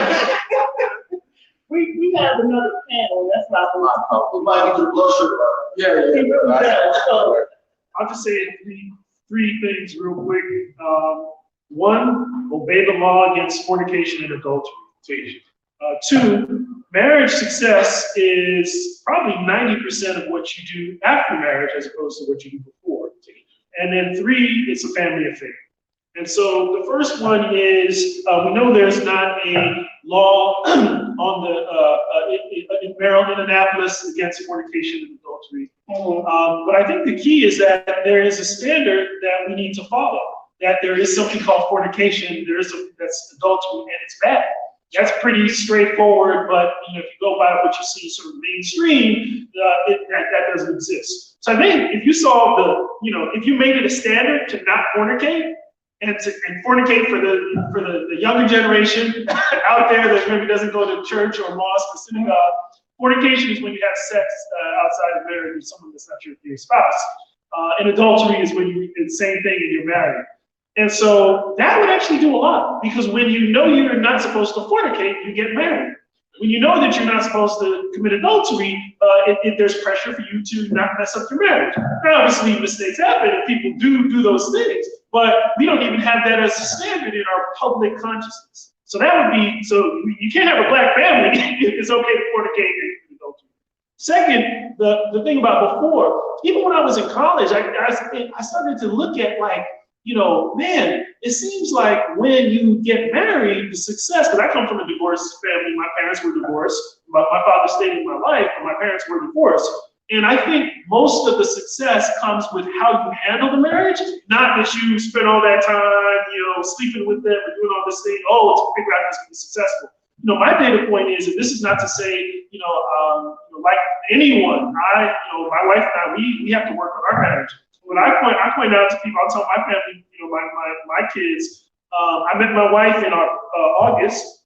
we have another panel. That's not we might need to blood sugar. Yeah. So, I'll just say three things real quick. One, obey the law against fornication and adultery. 2, marriage success is probably 90% of what you do after marriage as opposed to what you do before. And then 3, it's a family affair. And so the first one is, we know there's not a law in Maryland, Annapolis against fornication and adultery. But I think the key is that there is a standard that we need to follow, that there is something called fornication, that's adultery, and it's bad. That's pretty straightforward, but if you go by what you see sort of mainstream, that doesn't exist. So I think if you solve if you made it a standard to not fornicate and fornicate for the younger generation out there that maybe doesn't go to church or mosque or synagogue, fornication is when you have sex outside of marriage with someone that's not your spouse, and adultery is when you do the same thing and you're married. And so that would actually do a lot, because when you know you're not supposed to fornicate, you get married. When you know that you're not supposed to commit adultery, there's pressure for you to not mess up your marriage. Now, obviously, mistakes happen and people do those things, but we don't even have that as a standard in our public consciousness. So that would be, you can't have a black family if it's okay to fornicate and commit adultery. Second, the thing about before, even when I was in college, I started to look at man, it seems like when you get married, the success, because I come from a divorced family, my parents were divorced, my father stayed in my life, but my parents were divorced. And I think most of the success comes with how you handle the marriage, not that you spend all that time, sleeping with them and doing all this thing, to figure out this to be successful. My data point is, and this is not to say, like anyone, my wife and I, we have to work on our marriage. When I point out to people, I'll tell my family, my kids, I met my wife in August,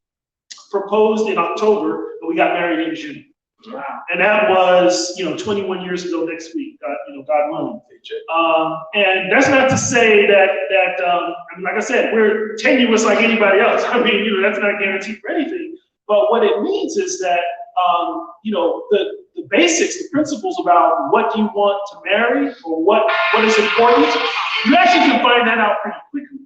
proposed in October, and we got married in June. Wow. And that was, 21 years ago next week, God willing. And that's not to say that like I said, we're tenuous like anybody else. That's not guaranteed for anything. But what it means is that, the basics, the principles about what you want to marry or what is important, you actually can find that out pretty quickly.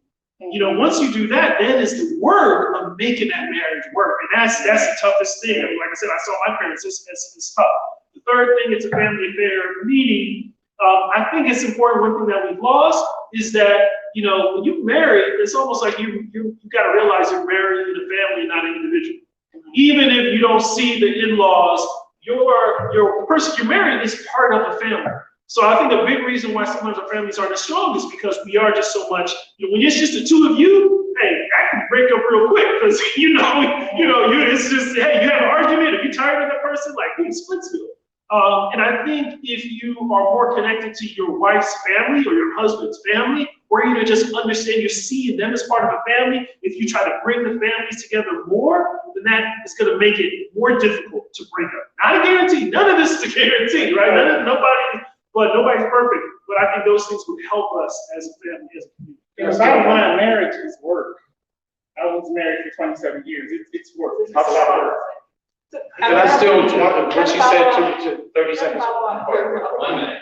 Once you do that, then is the work of making that marriage work. And that's the toughest thing. Like I said, I saw my parents, it's tough. The third thing, it's a family affair, meaning, I think it's important, one thing that we've lost is that, when you marry, it's almost like you got to realize you're married in a family, not an individual. Even if you don't see the in-laws, the person you're married is part of the family. So I think a big reason why sometimes our families aren't as strong is because we are just so much, when it's just the two of you, hey, that can break up real quick because, it's just, hey, you have an argument, if you're tired of that person, we can Splitsville. And I think if you are more connected to your wife's family or your husband's family, or you just understand you're seeing them as part of a family, if you try to bring the families together more, then that is going to make it more difficult to break up. Not a guarantee. None of this is a guarantee, right? but nobody's perfect. But I think those things would help us as a family, as a community. And the bottom line, marriage is work. I was married for 27 years. It's work. It's a lot of work. And I still want, what she said to 30 seconds. 1 minute.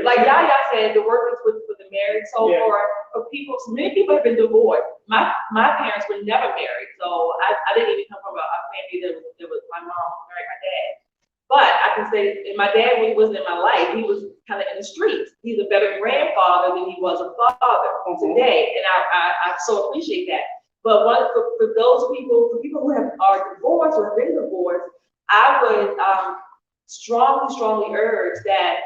Like Yaya said, the work is for the married. So Yeah. for people, many people have been divorced. My parents were never married, so I didn't even come from a family that was my mom married my dad. But I can say, and my dad, when he wasn't in my life, he was kind of in the streets. He's a better grandfather than he was a father today, and I so appreciate that. But for those people, for people who are divorced or have been divorced, I would strongly urge that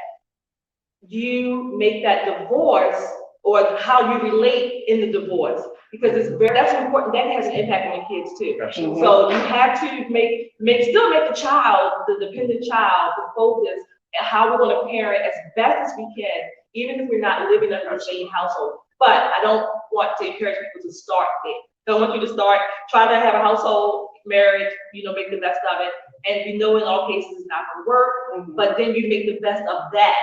you make that divorce or how you relate in the divorce, because that's important. That has an impact on your kids too. Absolutely. So you have to still make the child, the dependent child, the focus and how we're going to parent as best as we can, even if we're not living in the same household. But I don't want to encourage people to start there. Don't want you to try to have a household marriage, make the best of it. And we know in all cases it's not going to work, but then you make the best of that.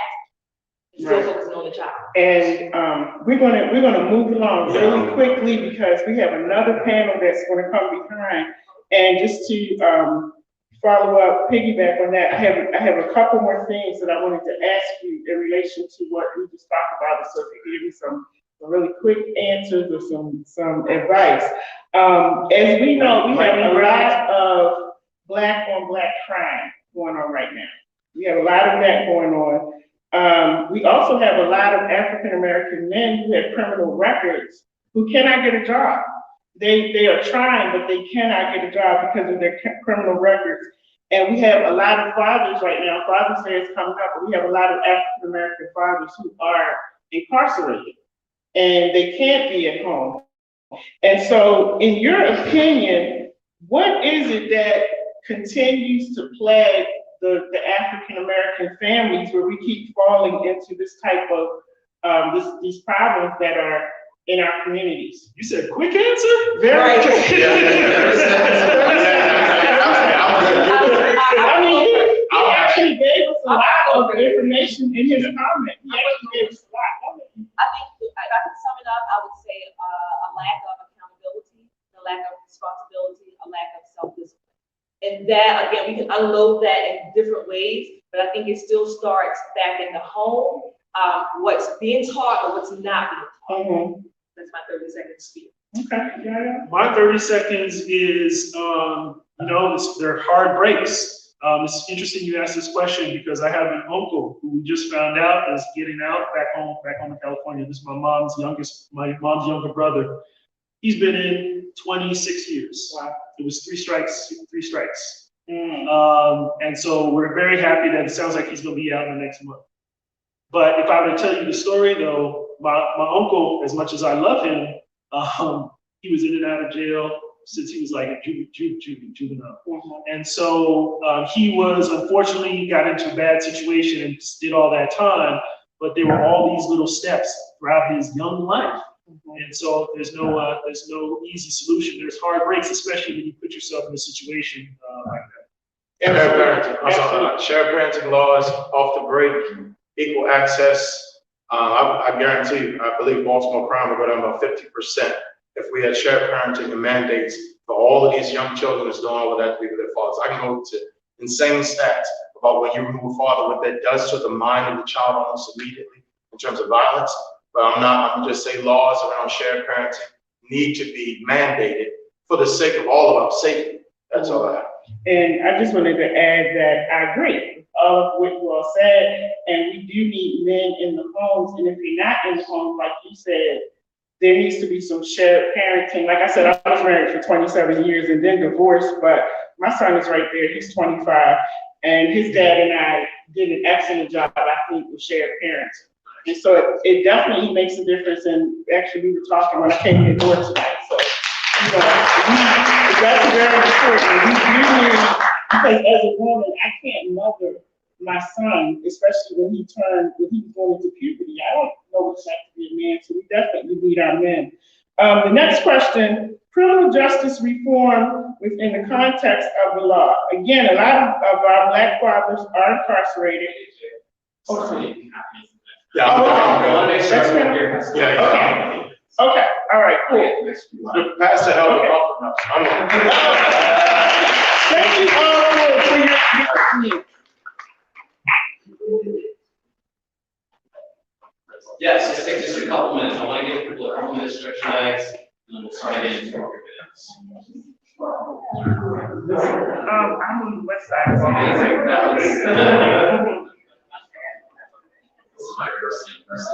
Still focusing on the child. And we're gonna move along really quickly because we have another panel that's gonna come behind. And just to follow up, piggyback on that, I have a couple more things that I wanted to ask you in relation to what we just talked about. So if you could give me some really quick answers or some advice. As we know, we have a lot of black on black crime going on right now. We have a lot of that going on. We also have a lot of African-American men who have criminal records who cannot get a job. They are trying, but they cannot get a job because of their criminal records. And we have a lot of fathers right now. Father's Day is coming up, but we have a lot of African-American fathers who are incarcerated and they can't be at home. And so in your opinion, what is it that continues to plague the African-American families where we keep falling into this type of these problems that are in our communities? You said quick answer? Very quick. I mean, he actually gave us a lot of information in his comment. He actually gave us a lot. I think if I could sum it up, I would say a lack of accountability, a lack of responsibility, a lack of self-discipline. And that, again, we can unload that in different ways, but I think it still starts back in the home, what's being taught or what's not being taught. That's my 30-second speech. Okay, yeah. My 30 seconds is, they're hard breaks. It's interesting you asked this question because I have an uncle who we just found out is getting out back home to California. This is my mom's younger brother. He's been in 26 years. Wow. It was three strikes. And so we're very happy that it sounds like he's going to be out in the next month. But if I were to tell you the story, though, my uncle, as much as I love him, he was in and out of jail since he was like a juvenile. And so he was, unfortunately, got into a bad situation and did all that time. But there were all these little steps throughout his young life. And so there's no easy solution. There's hard breaks, especially when you put yourself in a situation like that. Shared parenting laws off the break, equal access. I guarantee you, I believe Baltimore crime would go down about 50% if we had shared parenting and mandates for all of these young children that's doing all of that to be with their fathers. I can go to insane stats about when you remove a father, what that does to the mind of the child almost immediately in terms of violence. But I'm just saying laws around shared parenting need to be mandated for the sake of all of our safety. That's all I have. And I just wanted to add that I agree with all of what you all said, and we do need men in the homes. And if you're not in the home, like you said, there needs to be some shared parenting. Like I said, I was married for 27 years and then divorced, but my son is right there. He's 25, and his dad and I did an excellent job, I think, with shared parenting. And so it definitely makes a difference. And actually, we were talking when I came in the door tonight. So, that's very important. We do need, because as a woman, I can't mother my son, especially when he was going into puberty. I don't know what it's like to be a man, so we definitely need our men. The next question, criminal justice reform within the context of the law. Again, a lot of our Black fathers are incarcerated. So you can have these. Yeah. I want to make sure That's everyone fine. here has. Okay, all right, cool. Pass the help. I'm on. Thank you all for your. Yes, just take just a couple minutes. I want to give people a couple minutes to stretch your legs, and then we'll start getting into our minutes. I'm on the west side. Amazing. That was, this is my first events.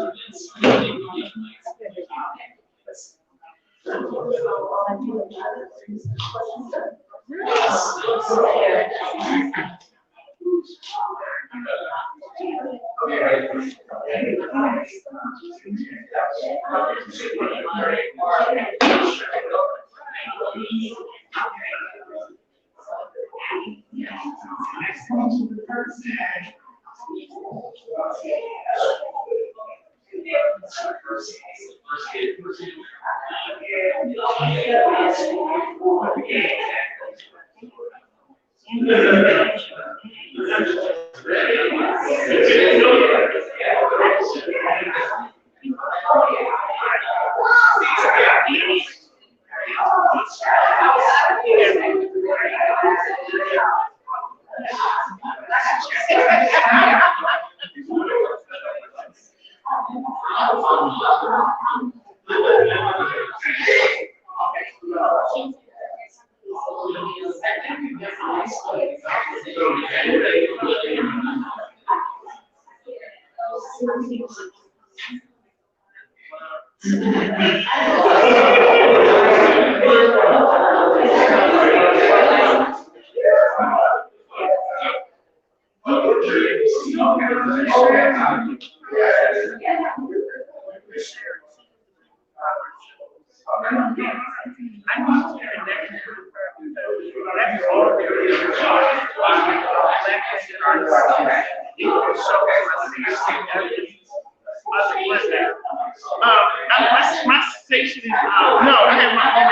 My station is, no, I have my own.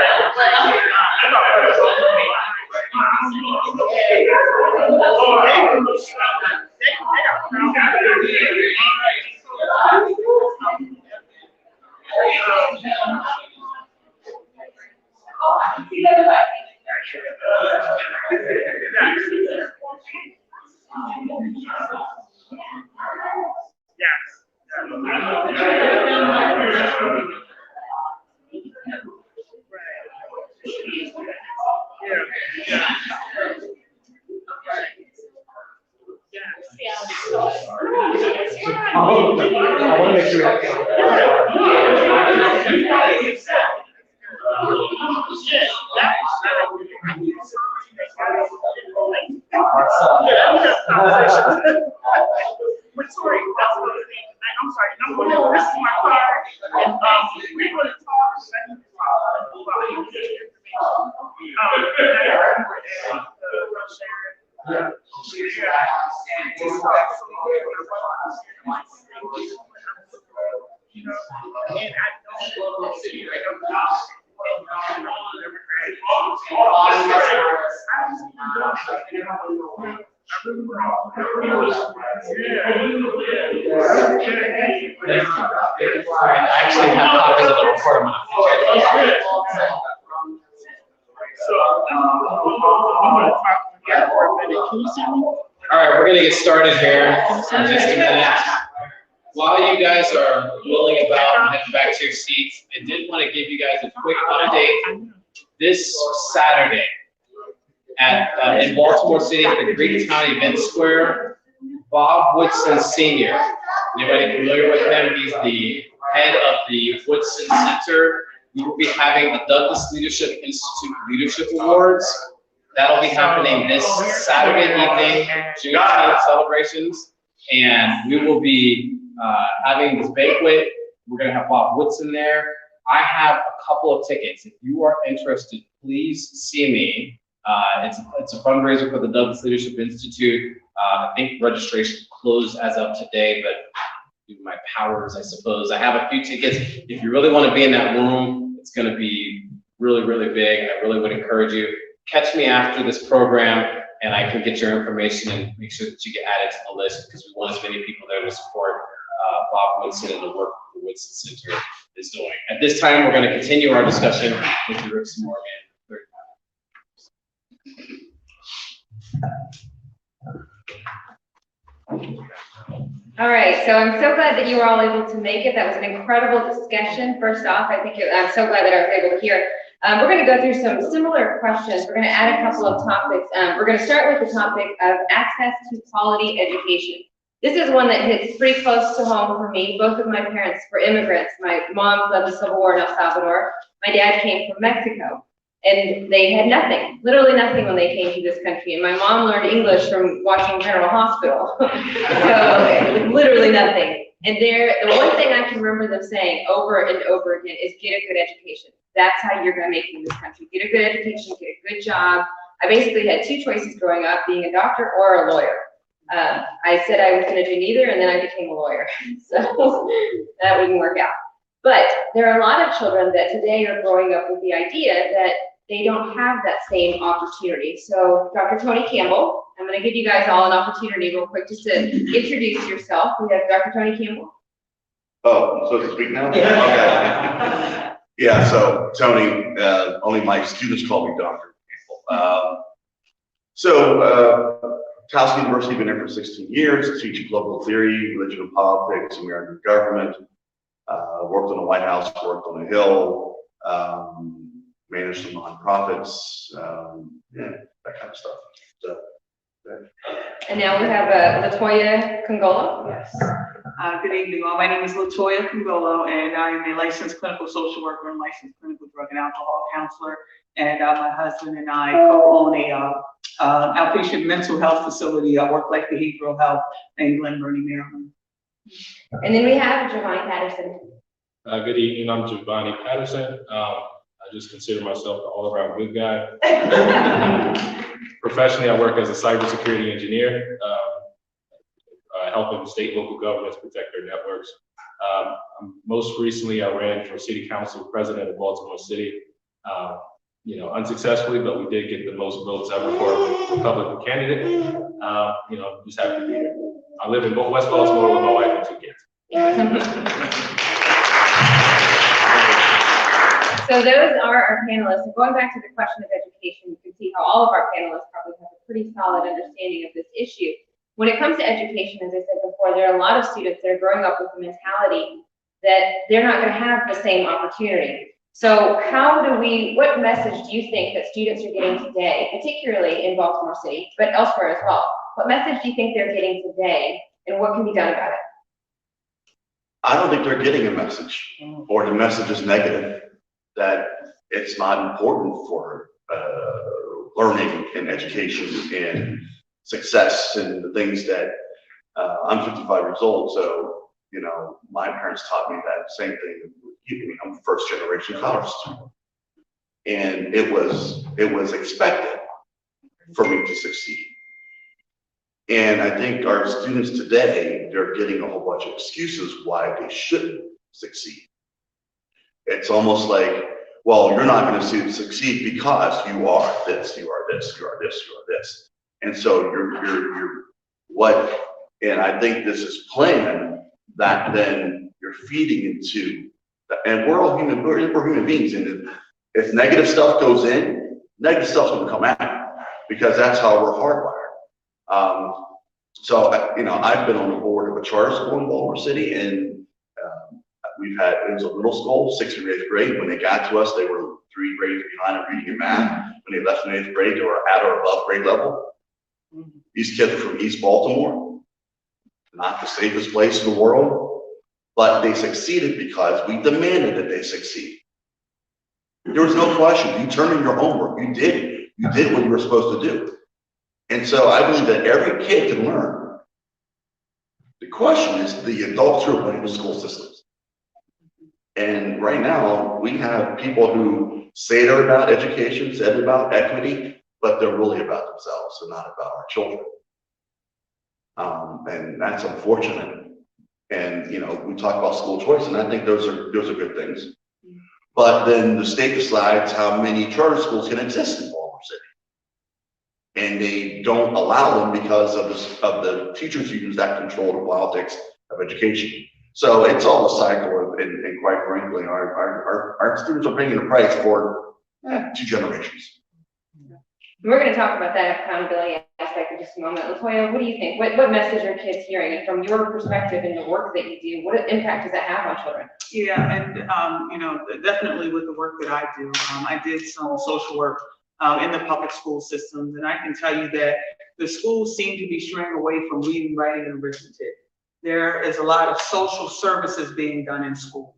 I want to make sure. But sorry, that's what I'm sorry. I'm going to, this is my car, and we're going to talk. I actually have copies of the report. All right, we're gonna get started here in just a minute. While you guys are milling about and heading back to your seats, I did want to give you guys a quick update. This Saturday in Baltimore City at the Greektown Event Square, Bob Woodson Sr. Anybody familiar with him? He's the head of the Woodson Center. We will be having the Douglass Leadership Institute Leadership Awards. That'll be happening this Saturday evening, Juneteenth celebrations. And we will be having this banquet. We're gonna have Bob Woodson there. I have a couple of tickets. If you are interested, please see me. It's a fundraiser for the Douglass Leadership Institute. I think registration closed as of today, but due to my powers, I suppose. I have a few tickets. If you really want to be in that room, it's going to be really, really big. I really would encourage you. Catch me after this program. and I can get your information and make sure that you get added to the list, because we want as many people there to support Bob Woodson and the work the Woodson Center is doing. At this time, we're going to continue our discussion with Rick Morgan. All right, so I'm so glad that you were all able to make it. That was an incredible discussion. First off, I'm so glad that I was able to hear. We're going to go through some similar questions. We're going to add a couple of topics. We're going to start with the topic of access to quality education. This is one that hits pretty close to home for me. Both of my parents were immigrants. My mom fled the Civil War in El Salvador. My dad came from Mexico. And they had nothing, literally nothing when they came to this country. And my mom learned English from watching General Hospital. So literally nothing. And the one thing I can remember them saying over and over again is get a good education. That's how you're going to make it in this country. Get a good education, get a good job. I basically had two choices growing up, being a doctor or a lawyer. I said I was going to do neither, and then I became a lawyer. So that wouldn't work out. But there are a lot of children that today are growing up with the idea that they don't have that same opportunity. So Dr. Tony Campbell, I'm going to give you guys all an opportunity real quick just to introduce yourself. We have Dr. Tony Campbell. Oh, I'm supposed to speak now? Okay. Yeah, so Tony, only my students call me Dr. Campbell. Towson University, been there for 16 years, teaching political theory, religion and politics, American government, worked on the White House, worked on the Hill, managed some nonprofits, yeah, that kind of stuff. So, And now we have Latoya Congolo. Yes. Good evening. My name is Latoya Congolo, and I am a licensed clinical social worker and licensed clinical drug and alcohol counselor. And my husband and I co-own a outpatient mental health facility, work-life behavioral health in Glen Burnie, Maryland. And then we have Giovanni Patterson. Good evening. I'm Giovanni Patterson. I just consider myself the all-around good guy. Professionally, I work as a cybersecurity engineer, helping state and local governments protect their networks. Most recently, I ran for city council president of Baltimore City. Unsuccessfully, but we did get the most votes ever for a Republican candidate. Just happy to be here. I live in West Baltimore with my wife and 2 kids. So those are our panelists. And going back to the question of education, you can see how all of our panelists probably have a pretty solid understanding of this issue. When it comes to education, as I said before, there are a lot of students that are growing up with the mentality that they're not going to have the same opportunity. So what message do you think that students are getting today, particularly in Baltimore City, but elsewhere as well? What message do you think they're getting today, and what can be done about it? I don't think they're getting a message, or the message is negative, that it's not important for learning and education and success and the things that I'm 55 years old, so my parents taught me that same thing. I'm a first generation college student, and it was expected for me to succeed. And I think our students today, they're getting a whole bunch of excuses why they shouldn't succeed. It's almost like, well, you're not going to succeed because you are this, you are this, you are this, you are this. And so you're what, and I think this is planned that then you're feeding into, and we're all we're human beings, and if negative stuff goes in, negative stuff's going to come out, because that's how we're hardwired. So I've been on the board of a charter school in Baltimore City, and it was a middle school, 6th and 8th grade. When they got to us, they were 3 grades behind in reading and math. When they left in 8th grade, they were at or above grade level. These kids are from East Baltimore, not the safest place in the world, but they succeeded because we demanded that they succeed. There was no question. You turned in your homework. You did what you were supposed to do. And so I believe that every kid can learn. The question is the adults who are running the school systems. And right now, we have people who say they're about education, say they're about equity, but they're really about themselves and not about our children. And that's unfortunate. And we talk about school choice, and I think those are good things. But then the state decides how many charter schools can exist in Baltimore City. and they don't allow them because of the teachers use that control the politics of education. So it's all a cycle, and quite frankly, our students are paying the price for 2 generations. We're going to talk about that accountability aspect in just a moment. Latoya, what do you think? What message are kids hearing? And from your perspective and the work that you do, what impact does that have on children? Yeah, and, you know, definitely with the work that I do, I did some social work in the public school systems, and I can tell you that the schools seem to be straying away from reading, writing, and arithmetic. There is a lot of social services being done in schools,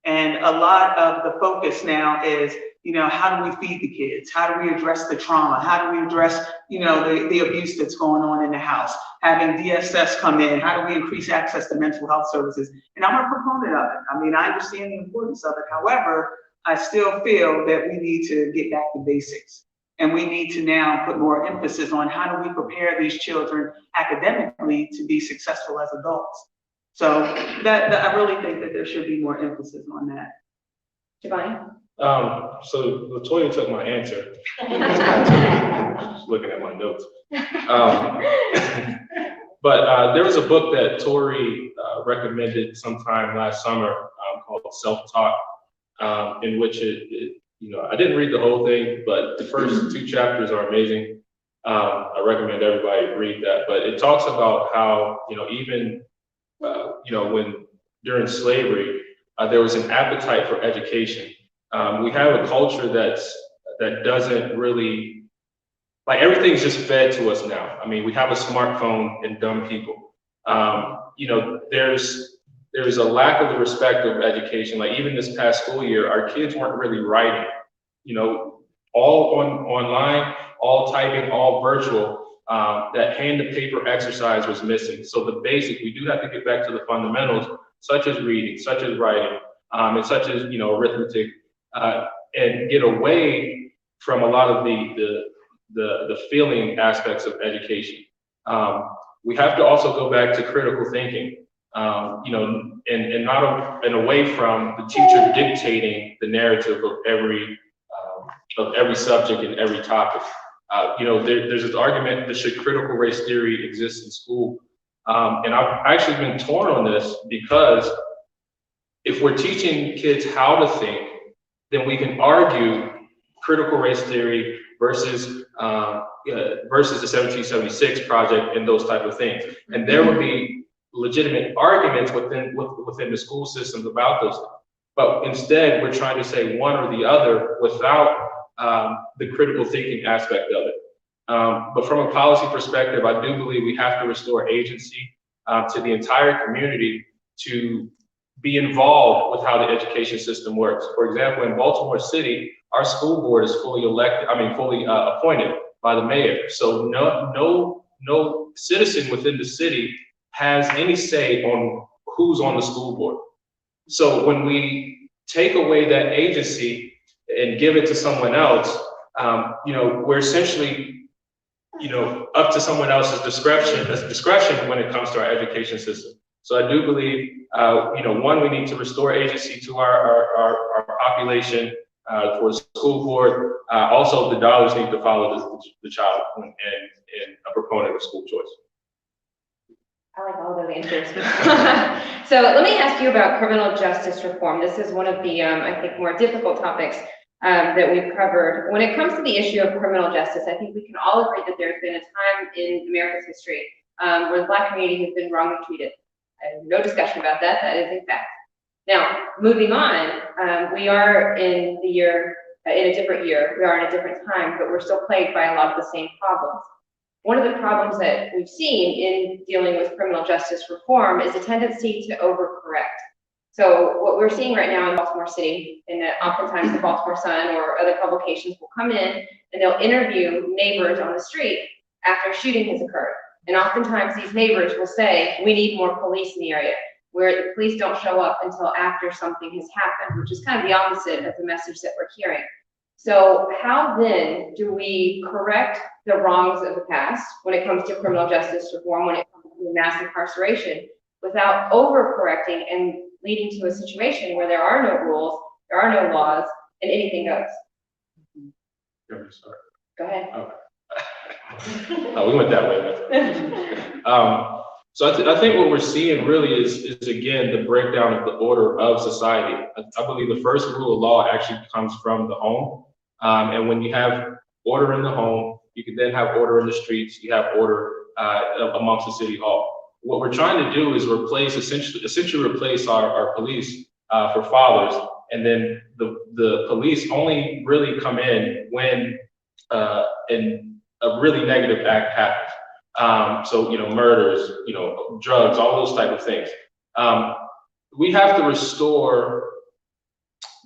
and a lot of the focus now is, you know, how do we feed the kids? How do we address the trauma? How do we address, you know, the abuse that's going on in the house? Having DSS come in, how do we increase access to mental health services? And I'm a proponent of it. I mean, I understand the importance of it. However, I still feel that we need to get back to basics. And we need to now put more emphasis on how do we prepare these children academically to be successful as adults. So that I really think that there should be more emphasis on that. Giovanni? So Latoya took my answer. Just looking at my notes. But there was a book that Tori recommended sometime last summer called Self-Talk, in which you know, I didn't read the whole thing, but the first 2 chapters are amazing. I recommend everybody read that. But it talks about how, you know, even you know, when during slavery, there was an appetite for education. We have a culture that doesn't really, like, everything's just fed to us now. I mean, we have a smartphone and dumb people. You know, there's a lack of the respect of education. Like, even this past school year, our kids weren't really writing, you know, all online, all typing, all virtual. That hand to paper exercise was missing. So the basic, we do have to get back to the fundamentals, such as reading, such as writing, and such as, you know, arithmetic, and get away from a lot of the feeling aspects of education. We have to also go back to critical thinking, you know, and away from the teacher dictating the narrative of every subject and every topic. You know, there's this argument that should critical race theory exist in school, and I've actually been torn on this, because if we're teaching kids how to think, then we can argue critical race theory versus the 1776 project and those type of things. And there would be legitimate arguments within the school systems about those things. But instead, we're trying to say one or the other without the critical thinking aspect of it. But from a policy perspective, I do believe we have to restore agency to the entire community to be involved with how the education system works. For example, in Baltimore City, our school board is fully appointed by the mayor. So no citizen within the city has any say on who's on the school board. So when we take away that agency and give it to someone else, you know, we're essentially, you know, up to someone else's discretion when it comes to our education system. So I do believe, you know, one, we need to restore agency to our population for the school board. Also, the dollars need to follow the child, and a proponent of school choice. I like all those answers. So let me ask you about criminal justice reform. This is one of the, I think, more difficult topics that we've covered. When it comes to the issue of criminal justice, I think we can all agree that there's been a time in America's history where the Black community has been wrongly treated. No discussion about that. That is a fact. Now, moving on, we are in a different year. We are in a different time, but we're still plagued by a lot of the same problems. One of the problems that we've seen in dealing with criminal justice reform is a tendency to overcorrect. So what we're seeing right now in Baltimore City, and oftentimes the Baltimore Sun or other publications will come in and they'll interview neighbors on the street after a shooting has occurred. And oftentimes these neighbors will say, we need more police in the area, where the police don't show up until after something has happened, which is kind of the opposite of the message that we're hearing. So how then do we correct the wrongs of the past when it comes to criminal justice reform, when it comes to mass incarceration, without overcorrecting and leading to a situation where there are no rules, there are no laws, and anything goes? Go Go ahead. Okay. No, we went that way. So I think what we're seeing really is again, the breakdown of the order of society. I believe the first rule of law actually comes from the home. And when you have order in the home, you can then have order in the streets, you have order amongst the city hall. What we're trying to do is essentially replace our police for fathers. And then the police only really come in when a really negative act happens. So, murders, drugs, all those type of things. We have to restore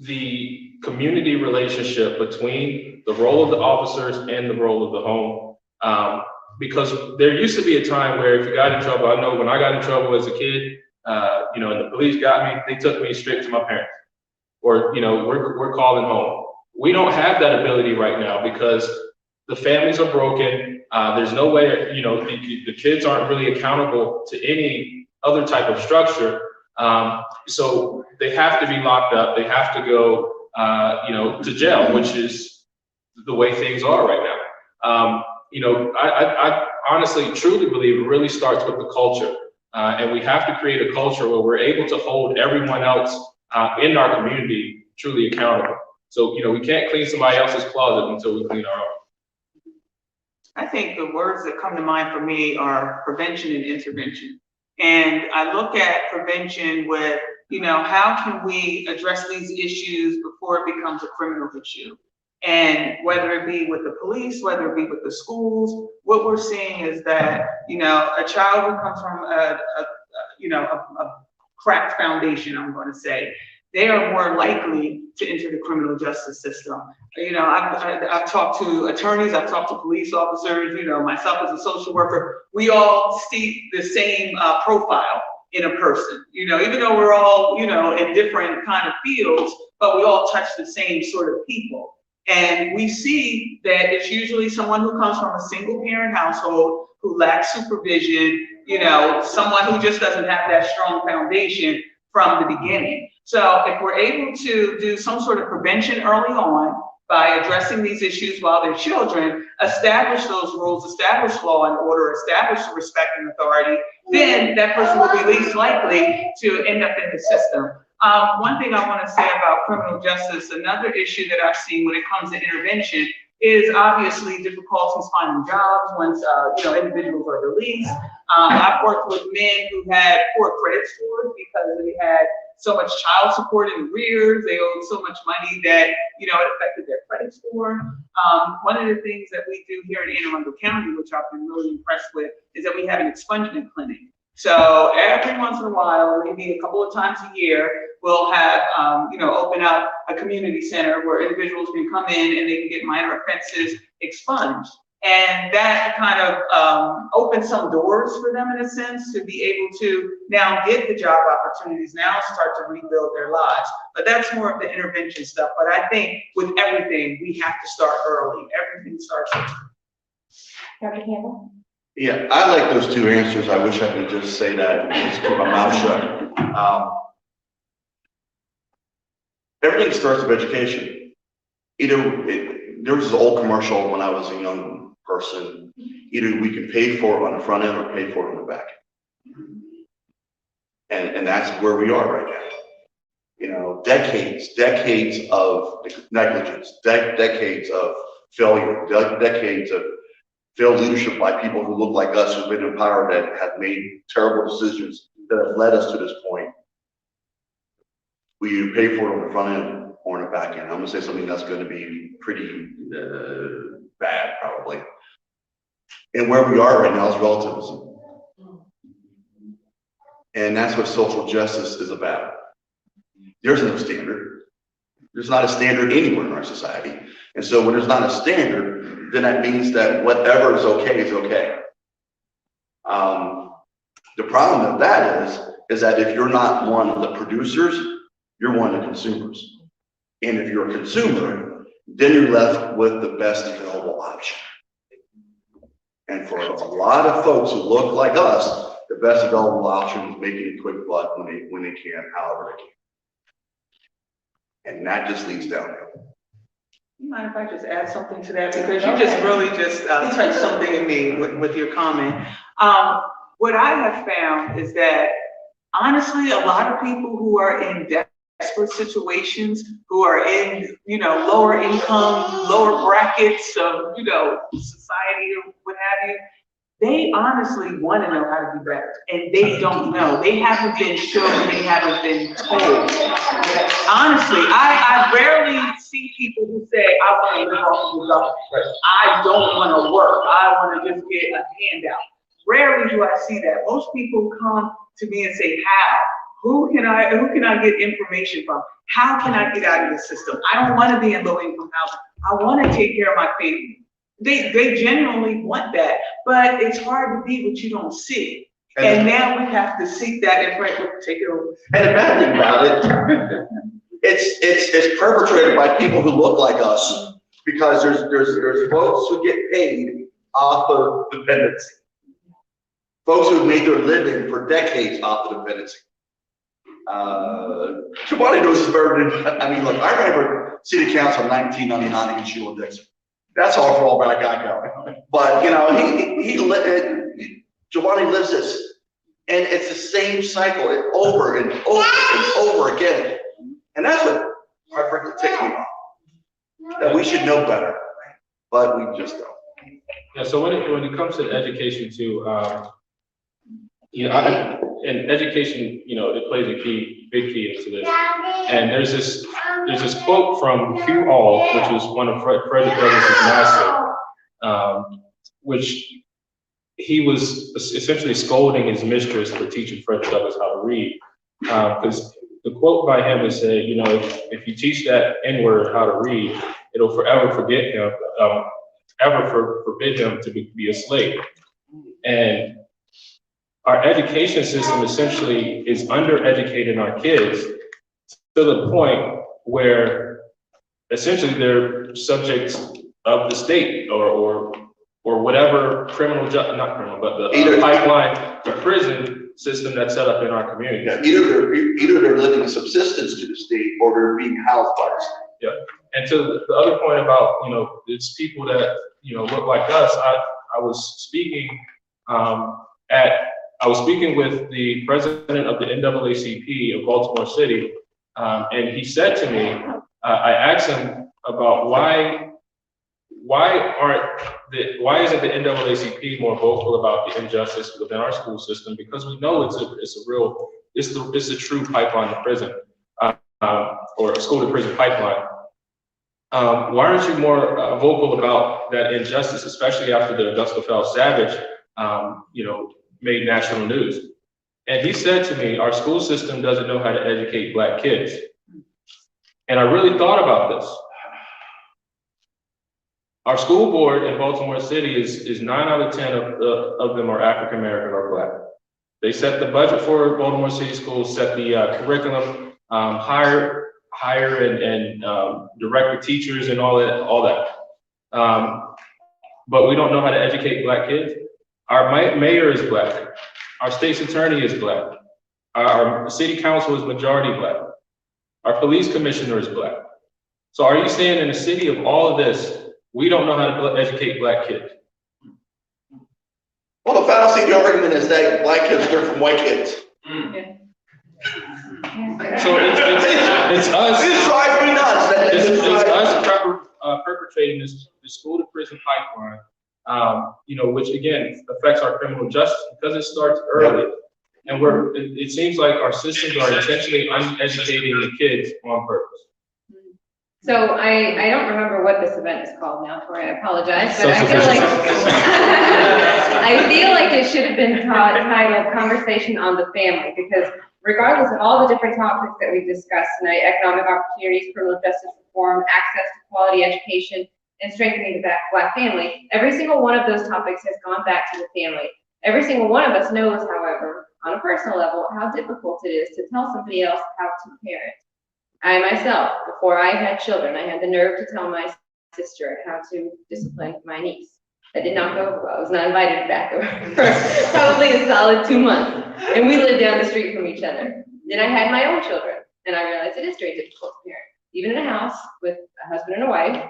the community relationship between the role of the officers and the role of the home. Because there used to be a time where if you got in trouble, I know when I got in trouble as a kid, and the police got me, they took me straight to my parents. Or, we're calling home. We don't have that ability right now because the families are broken. There's no way, the kids aren't really accountable to any other type of structure. So they have to be locked up. They have to go, to jail, which is the way things are right now. I honestly, truly believe it really starts with the culture. And we have to create a culture where we're able to hold everyone else in our community truly accountable. So, we can't clean somebody else's closet until we clean our own. I think the words that come to mind for me are prevention and intervention. And I look at prevention with, how can we address these issues before it becomes a criminal issue? And whether it be with the police, whether it be with the schools, what we're seeing is that, a child who comes from a cracked foundation, I'm going to say, they are more likely to enter the criminal justice system. I've talked to attorneys, I've talked to police officers, myself as a social worker, we all see the same profile in a person, even though we're all, in different kind of fields, but we all touch the same sort of people. And we see that it's usually someone who comes from a single parent household, who lacks supervision, someone who just doesn't have that strong foundation from the beginning. So if we're able to do some sort of prevention early on by addressing these issues while they're children, establish those rules, establish law and order, establish respect and authority, then that person will be least likely to end up in the system. One thing I want to say about criminal justice, another issue that I've seen when it comes to intervention is obviously difficulties finding jobs once individuals are released. I've worked with men who had poor credit scores because they had so much child support in arrears, they owed so much money that it affected their credit score. One of the things that we do here in Anne Arundel County, which I've been really impressed with, is that we have an expungement clinic. So every once in a while, or maybe a couple of times a year, we'll have, open up a community center where individuals can come in and they can get minor offenses expunged. And that kind of opens some doors for them in a sense to be able to now get the job opportunities, now start to rebuild their lives. But that's more of the intervention stuff. But I think with everything, we have to start early. Everything starts early. Dr. Campbell? Yeah, I like those two answers. I wish I could just say that and just keep my mouth shut. Everything starts with education. There was an old commercial when I was a young person. Either we can pay for it on the front end or pay for it on the back end. And that's where we are right now. Decades of negligence, decades of failure, decades of failed leadership by people who look like us, who've been in power, that have made terrible decisions that have led us to this point. We either pay for it on the front end or on the back end. I'm gonna say something that's gonna be pretty bad, probably. And where we are right now is relativism. And that's what social justice is about. There's no standard. There's not a standard anywhere in our society. And so when there's not a standard, then that means that whatever is okay is okay. The problem with that is that if you're not one of the producers, you're one of the consumers. And if you're a consumer, then you're left with the best available option. And for a lot of folks who look like us, the best available option is making a quick buck when they can, however they can. And that just leads downhill. You mind if I just add something to that? Because you just really just touched something in me with your comment. What I have found is that honestly, a lot of people who are in desperate situations, who are in, lower income, lower brackets of, society or what have you, they honestly want to know how to do better, and they don't know. They haven't been shown, they haven't been told. Honestly, I rarely see people who say, I want to live off of the government. I don't want to work. I want to just get a handout. Rarely do I see that. Most people come to me and say, how? Who can I get information from? How can I get out of the system? I don't want to be in low income housing. I want to take care of my family. They genuinely want that, but it's hard to be what you don't see. And now we have to seek that and take it over. And the bad thing about it, it's perpetrated by people who look like us, because there's folks who get paid off of dependency. Folks who've made their living for decades off of dependency. Giovanni knows his burden. I mean, look, I remember city council in 1999 in Sheila Dixon. That's all for all bad guy going. But Giovanni lives this, and it's the same cycle over and over and over again. And that's what quite frankly ticks me off. That we should know better, but we just don't. Yeah. So when it comes to education too, and education, it plays a big key into this. And there's this quote from Hugh All, which was one of Frederick Douglass's master, which he was essentially scolding his mistress for teaching Frederick Douglass how to read. Because the quote by him is say, if you teach that N-word how to read, it'll forever forbid him to be a slave. And our education system essentially is undereducating our kids to the point where essentially they're subjects of the state or whatever not criminal, but the pipeline, the prison system that's set up in our community. Yeah, either they're living a subsistence to the state or they're being housed by the state. Yeah, and to the other point about it's people that look like us. I was speaking with the president of the NAACP of Baltimore City, and he said to me, I asked him about why isn't the NAACP more vocal about the injustice within our school system? Because we know it's a true pipeline to prison, or a school to prison pipeline. Why aren't you more vocal about that injustice, especially after the Augusta Phelps Savage, made national news? And he said to me, our school system doesn't know how to educate Black kids. And I really thought about this. Our school board in Baltimore City is 9 out of 10 of them are African American or Black. They set the budget for Baltimore City schools, set the curriculum, hire and direct the teachers and all that. But we don't know how to educate Black kids. Our mayor is Black. Our state's attorney is Black. Our city council is majority Black. Our police commissioner is Black. So are you saying in a city of all of this, we don't know how to educate Black kids? Well, the fallacy of the argument is that Black kids are from white kids. So it's us. This drives me nuts. It's us perpetrating this school to prison pipeline, which again affects our criminal justice because it starts early. And it seems like our systems are intentionally uneducating the kids on purpose. So I don't remember what this event is called now, Tori, I apologize, but I feel like it should have been titled Conversation on the Family, because regardless of all the different topics that we've discussed tonight, economic opportunities, criminal justice reform, access to quality education, and strengthening the Black family, every single one of those topics has gone back to the family. Every single one of us knows, however, on a personal level, how difficult it is to tell somebody else how to parent. I myself, before I had children, I had the nerve to tell my sister how to discipline my niece. That did not go over well. I was not invited back over for probably a solid 2 months. And we lived down the street from each other. Then I had my own children, and I realized it is very difficult to parent. even in a house with a husband and a wife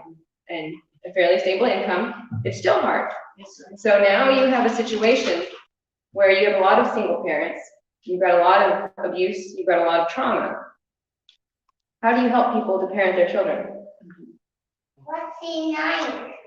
and a fairly stable income, it's still hard. So now you have a situation where you have a lot of single parents, you've got a lot of abuse, you've got a lot of trauma. How do you help people to parent their children?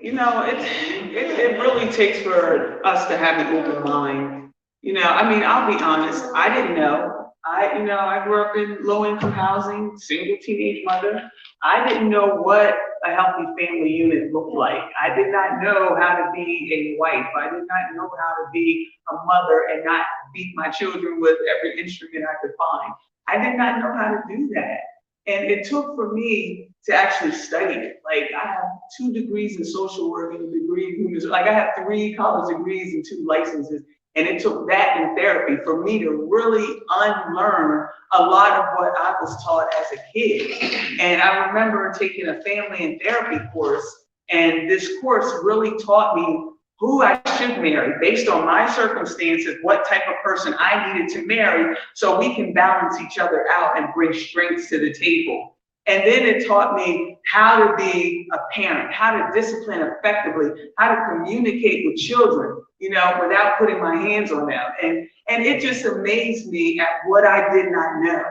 You know, it really takes for us to have an open mind. You know, I mean, I'll be honest, I didn't know. I grew up in low-income housing, single teenage mother. I didn't know what a healthy family unit looked like. I did not know how to be a wife. I did not know how to be a mother and not beat my children with every instrument I could find. I did not know how to do that. And it took for me to actually study it. Like, I have 2 degrees in social work and a degree in, like, I have 3 college degrees and 2 licenses. And it took that in therapy for me to really unlearn a lot of what I was taught as a kid. And I remember taking a family and therapy course, and this course really taught me who I should marry based on my circumstances, what type of person I needed to marry, so we can balance each other out and bring strengths to the table. And then it taught me how to be a parent, how to discipline effectively, how to communicate with children, you know, without putting my hands on them. And it just amazed me at what I did not know.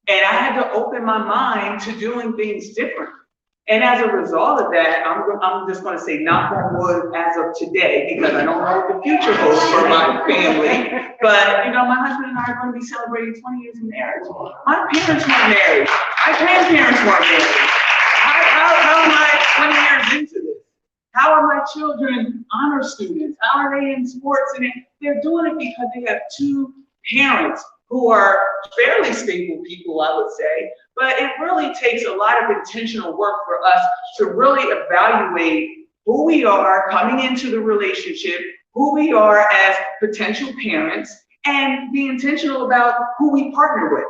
And I had to open my mind to doing things different. And as a result of that, I'm just going to say knock on wood as of today, because I don't know what the future holds for my family. But, you know, my husband and I are going to be celebrating 20 years of marriage. My parents weren't married. My grandparents weren't married. How am I 20 years into this? How are my children honor students? How are they in sports? And they're doing it because they have 2 parents who are fairly stable people, I would say. But it really takes a lot of intentional work for us to really evaluate who we are coming into the relationship, who we are as potential parents, and be intentional about who we partner with.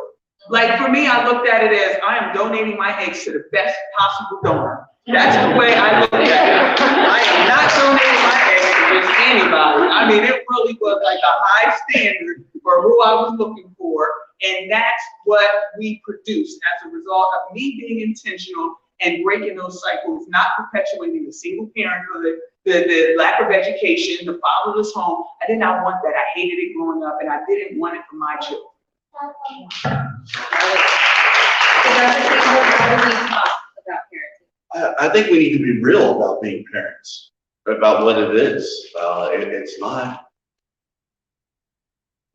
Like, for me, I looked at it as I am donating my eggs to the best possible donor. That's the way I looked at it. I am not donating my eggs to just anybody. I mean, it really was like a high standard for who I was looking for. And that's what we produced as a result of me being intentional and breaking those cycles, not perpetuating the single parenthood, the lack of education, the fatherless home. I did not want that. I hated it growing up, and I didn't want it for my children. I think we need to be real about being parents, about what it is. It's not.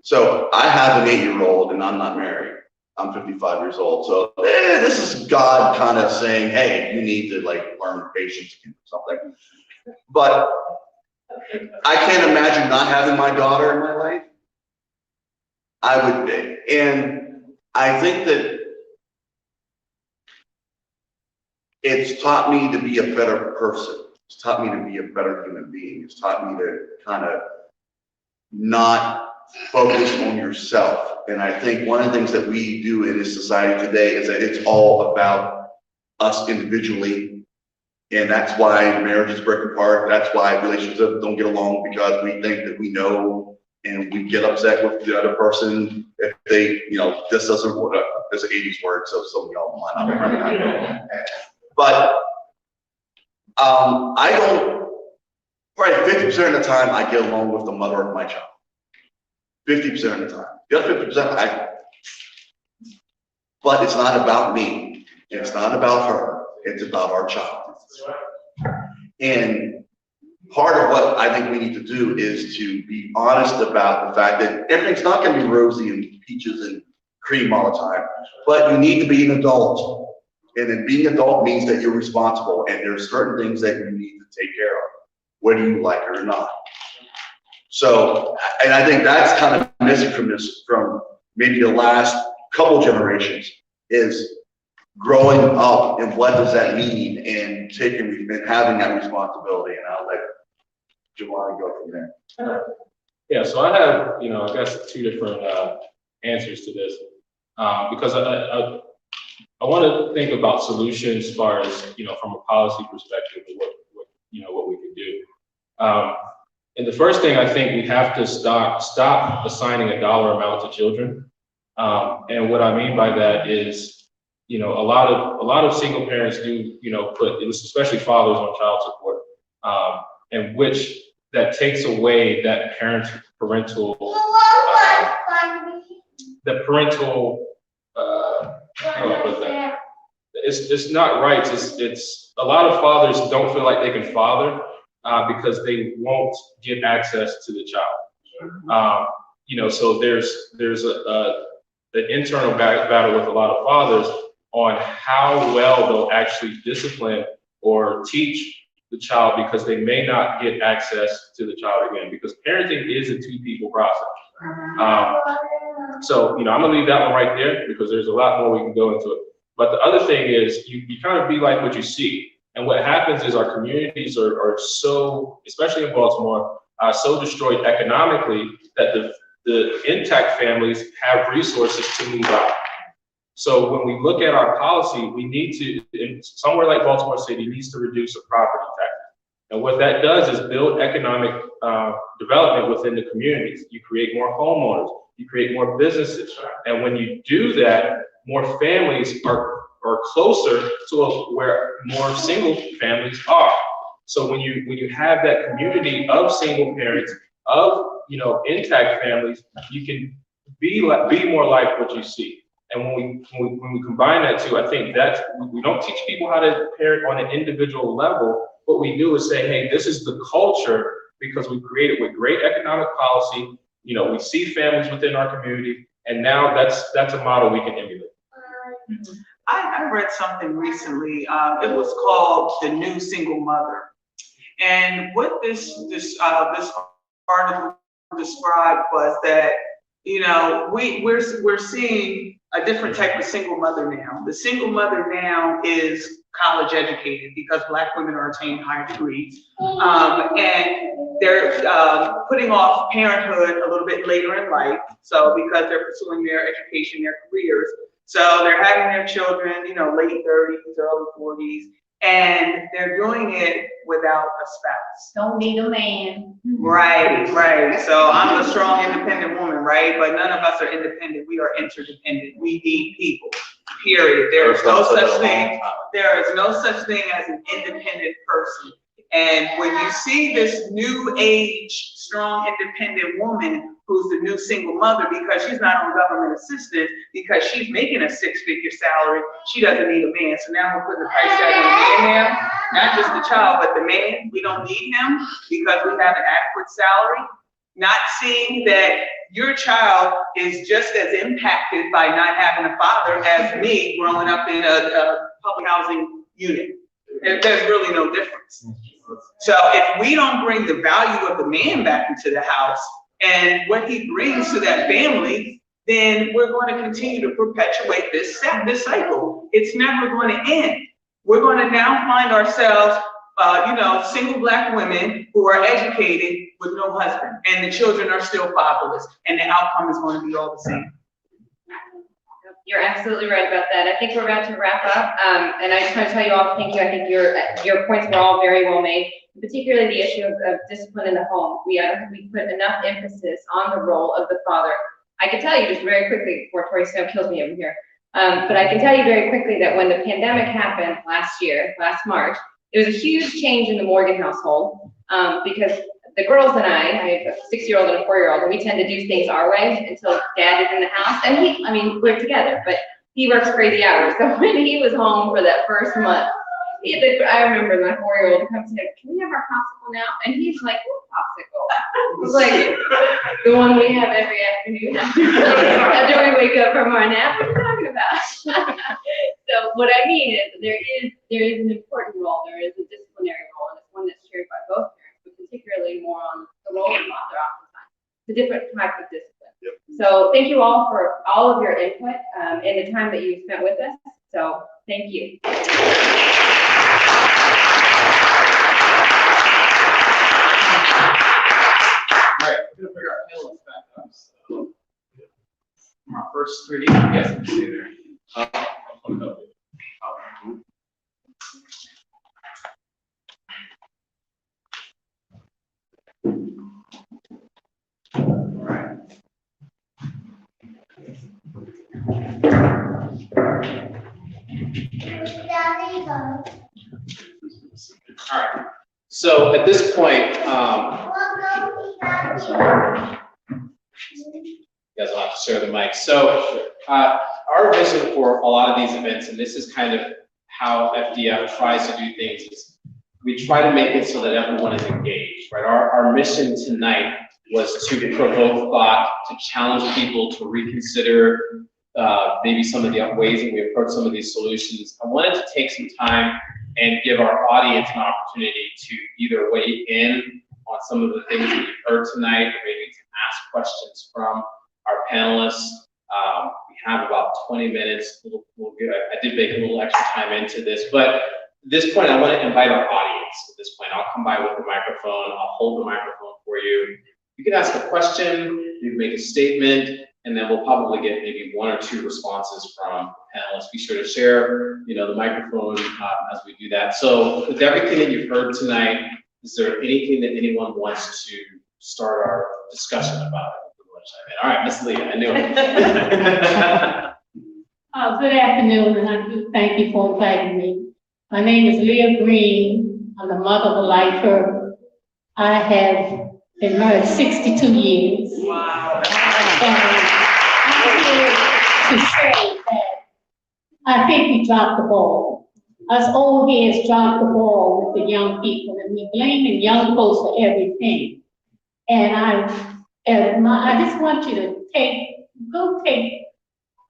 So I have an 8-year-old and I'm not married. I'm 55 years old. So this is God kind of saying, hey, you need to like learn patience or something. But I can't imagine not having my daughter in my life. I would, and I think that it's taught me to be a better person. It's taught me to be a better human being. It's taught me to kind of not focus on yourself. And I think one of the things that we do in this society today is that it's all about us individually. And that's why marriages break apart. That's why relationships don't get along, because we think that we know, and we get upset with the other person if they, you know, this doesn't work. There's an 80s word, so some of y'all might not recognize. But I don't, probably 50% of the time I get along with the mother of my child. 50% of the time. The other 50%, but it's not about me. It's not about her. It's about our child. And part of what I think we need to do is to be honest about the fact that everything's not going to be rosy and peaches and cream all the time, but you need to be an adult. And then being an adult means that you're responsible, and there's certain things that you need to take care of, whether you like it or not. So, and I think that's kind of missing from maybe the last couple generations, is growing up and what does that mean, and taking and having that responsibility. And I'll let Jawani go from there. Yeah, so I have, you know, I guess 2 different answers to this, because I want to think about solutions as far as, you know, from a policy perspective, what we can do. And the first thing, I think we have to stop assigning a dollar amount to children. And what I mean by that is you know, a lot of single parents do, you know, put, especially fathers, on child support, and which that takes away that parental, how do I put that? It's not right. It's a lot of fathers don't feel like they can father because they won't get access to the child. You know, so there's an internal battle with a lot of fathers on how well they'll actually discipline or teach the child, because they may not get access to the child again, because parenting is a two-people process. So, you know, I'm gonna leave that one right there because there's a lot more we can go into it. But the other thing is you kind of be like what you see. And what happens is our communities are so, especially in Baltimore, so destroyed economically that the intact families have resources to move out. So when we look at our policy, we need to, somewhere like Baltimore City needs to reduce the property tax. And what that does is build economic development within the communities. You create more homeowners, you create more businesses. And when you do that, more families are closer to where more single families are. So when you have that community of single parents, of, you know, intact families, you can be more like what you see. And when we combine that too, I think that's, we don't teach people how to parent on an individual level. What we do is say, hey, this is the culture, because we create it with great economic policy. You know, we see families within our community, and now that's a model we can emulate. I read something recently. It was called The New Single Mother. And what this article described was that, you know, we're seeing a different type of single mother now. The single mother now is college educated because Black women are attaining higher degrees. And they're putting off parenthood a little bit later in life. So because they're pursuing their education, their careers. So they're having their children, you know, late 30s, early 40s, and they're doing it without a spouse. Don't need a man. Right. So I'm a strong, independent woman, right? But none of us are independent. We are interdependent. We need people, period. There is no such thing. There is no such thing as an independent person. And when you see this new age, strong, independent woman who's the new single mother because she's not on government assistance, because she's making a 6-figure salary, she doesn't need a man. So now we're putting the price tag on the man there, not just the child, but the man. We don't need him because we have an adequate salary. Not seeing that your child is just as impacted by not having a father as me growing up in a public housing unit. There's really no difference. So if we don't bring the value of the man back into the house and what he brings to that family, then we're going to continue to perpetuate this cycle. It's never going to end. We're going to now find ourselves, you know, single Black women who are educated with no husband, and the children are still fatherless, and the outcome is going to be all the same. You're absolutely right about that. I think we're about to wrap up, and I just want to tell you all thank you. I think your points were all very well made, particularly the issue of discipline in the home. We put enough emphasis on the role of the father. I can tell you just very quickly before Tori Snow kills me over here, but I can tell you very quickly that when the pandemic happened last March, it was a huge change in the Morgan household, because the girls and I have a 6-year-old and a 4-year-old, and we tend to do things our way until Dad is in the house. And we're together, but he works crazy hours. So when he was home for that first month, I remember my 4-year-old comes to him, can we have our popsicle now? And he's like, what popsicle? It was like the one we have every afternoon after we wake up from our nap. What are you talking about? So what I mean is there is an important role. There is a disciplinary role, and it's one that's shared by both parents, but particularly more on the role of the father oftentimes. It's a different type of discipline. Yep. So thank you all for all of your input and the time that you spent with us. So thank you. All right, we're gonna bring our panelists back up. So, our first 3, you guys can stay there. All right. So at this point, you guys will have to share the mic. So our vision for a lot of these events, and this is kind of how FDF tries to do things, is we try to make it so that everyone is engaged, right? Our mission tonight was to provoke thought, to challenge people to reconsider maybe some of the ways that we approach some of these solutions. I wanted to take some time and give our audience an opportunity to either weigh in on some of the things that you've heard tonight, or maybe to ask questions from our panelists. We have about 20 minutes. I did make a little extra time into this, but at this point, I want to invite our audience. At this point, I'll come by with the microphone. I'll hold the microphone for you. You can ask a question, you can make a statement, and then we'll probably get maybe 1 or 2 responses from the panelists. Be sure to share, the microphone as we do that. So with everything that you've heard tonight, is there anything that anyone wants to start our discussion about? All right, Ms. Leah, I knew it. Good afternoon, and I do thank you for inviting me. My name is Leah Green. I'm the mother of a lifer. I have been married 62 years. Wow. And I'm here to say that I think we dropped the ball. Us old heads dropped the ball with the young people, and we're blaming young folks for everything. And I just want you to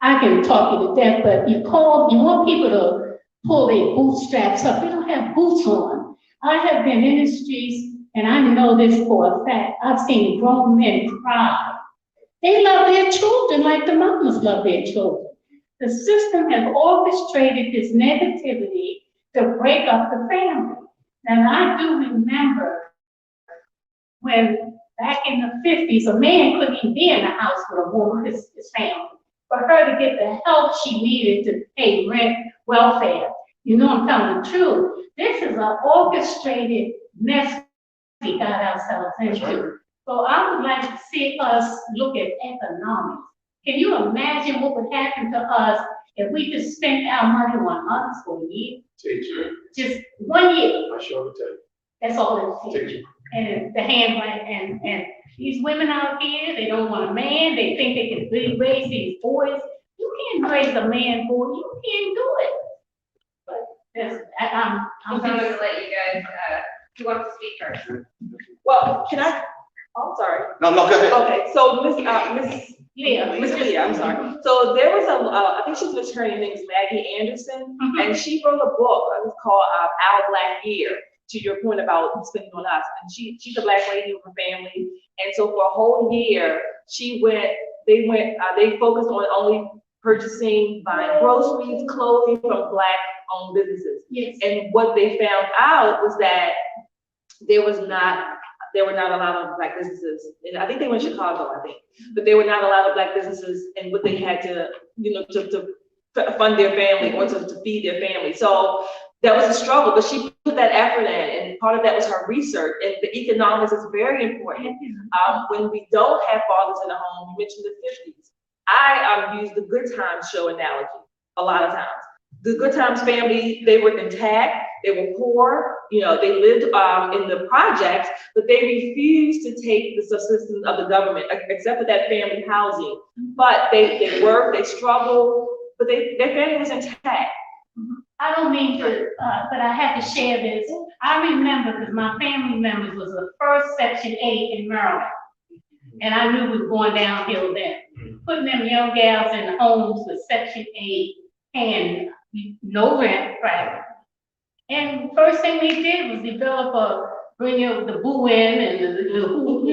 I can talk you to death, but you want people to pull their bootstraps up. They don't have boots on. I have been in the streets, and I know this for a fact. I've seen grown men cry. They love their children like the mamas love their children. The system has orchestrated this negativity to break up the family. And I do remember when back in the 50s, a man couldn't even be in the house with a woman, his family. For her to get the help she needed to pay rent, welfare. I'm telling the truth. This is an orchestrated mess we got ourselves into. So I would like to see us look at economics. Can you imagine what would happen to us if we just spent our money on others for a year? Teacher. Just 1 year. I sure will tell you. That's all it takes. And the handwriting and these women out here, they don't want a man. They think they can really raise these boys. You can't raise a man, boy. You can't do it. But I'm going to let you guys, who wants to speak first? Well, can I? Oh, sorry. No, go ahead. Okay, so Miss Leah, I'm sorry. So there was I think she's an attorney named Maggie Anderson, and she wrote a book. It was called Our Black Year. To your point about spending on us, and she's a Black lady with her family, and so for a whole year they focused on only buying groceries, clothing from Black-owned businesses. Yes. And what they found out was that there were not a lot of Black businesses, and I think they were in Chicago, but there were not a lot of Black businesses, and what they had to, to fund their family or to feed their family. So that was a struggle, but she put that effort in, and part of that was her research, and the economics is very important. When we don't have fathers in the home, you mentioned the 50s. I use the Good Times show analogy a lot of times. The Good Times family, they were intact, they were poor, they lived in the projects, but they refused to take the subsistence of the government, except for that family housing. But they worked, they struggled, but their family was intact. I don't mean to, but I have to share this. I remember because my family members was the first Section 8 in Maryland. And I knew we were going downhill then. Putting them young gals in homes with Section 8 and no rent, right? And first thing they did was develop bring the boo in and the who,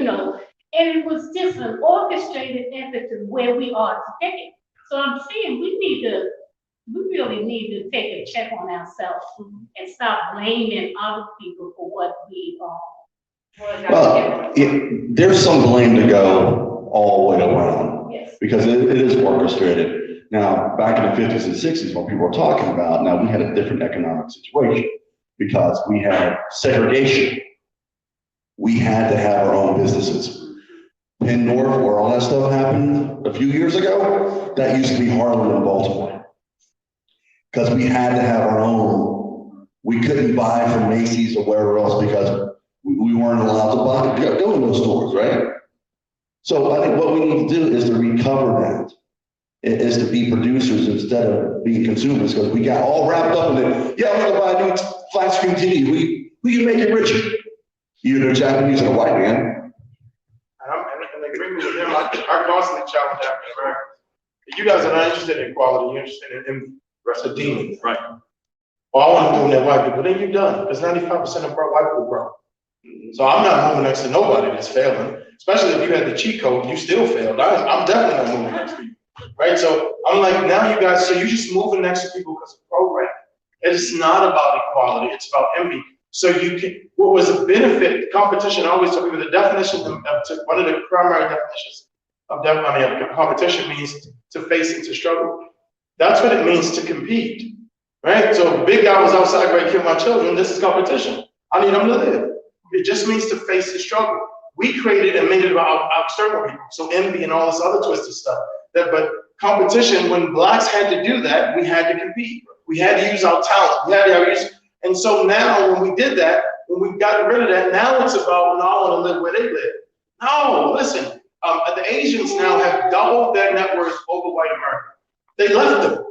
and it was just an orchestrated effort to where we are today. So I'm saying we really need to take a check on ourselves and stop blaming other people for what we are. Well, there's some blame to go all the way around. Yes. Because it is orchestrated. Now, back in the 50s and 60s, what people were talking about, now we had a different economic situation because we had segregation. We had to have our own businesses. Penn North, where all that stuff happened a few years ago, that used to be Harlem and Baltimore. Because we had to have our own we couldn't buy from Macy's or wherever else because we weren't allowed to go in those stores, right? So I think what we need to do is to recover that, is to be producers instead of being consumers, because we got all wrapped up in it. Yeah, I'm gonna buy a new flat screen TV. We can make it richer. Either Japanese or white man. And I'm in agreement with him. I constantly challenge African Americans. If you guys are not interested in equality, you're interested in redeeming. Right. Well, I want to move that white people. Then you're done, because 95% of white people broke. So I'm not moving next to nobody that's failing. Especially if you had the cheat code, you still failed. I'm definitely not moving next to you. Right? So I'm like, now you guys, so you're just moving next to people because of program. It's not about equality, it's about envy. So you can, what was a benefit, competition, I always tell people the definition of one of the primary definitions of competition means to face and to struggle. That's what it means to compete. Right? So big guy was outside ready to kill my children, this is competition. I need them to live. It just means to face the struggle. We created and made it about our external people, so envy and all this other twisted stuff. But competition, when blacks had to do that, we had to compete. We had to use our talent. We had to use, and so now when we did that, when we got rid of that, now it's about, no, I want to live where they live. No, listen, the Asians now have doubled their net worth over white America. They left them.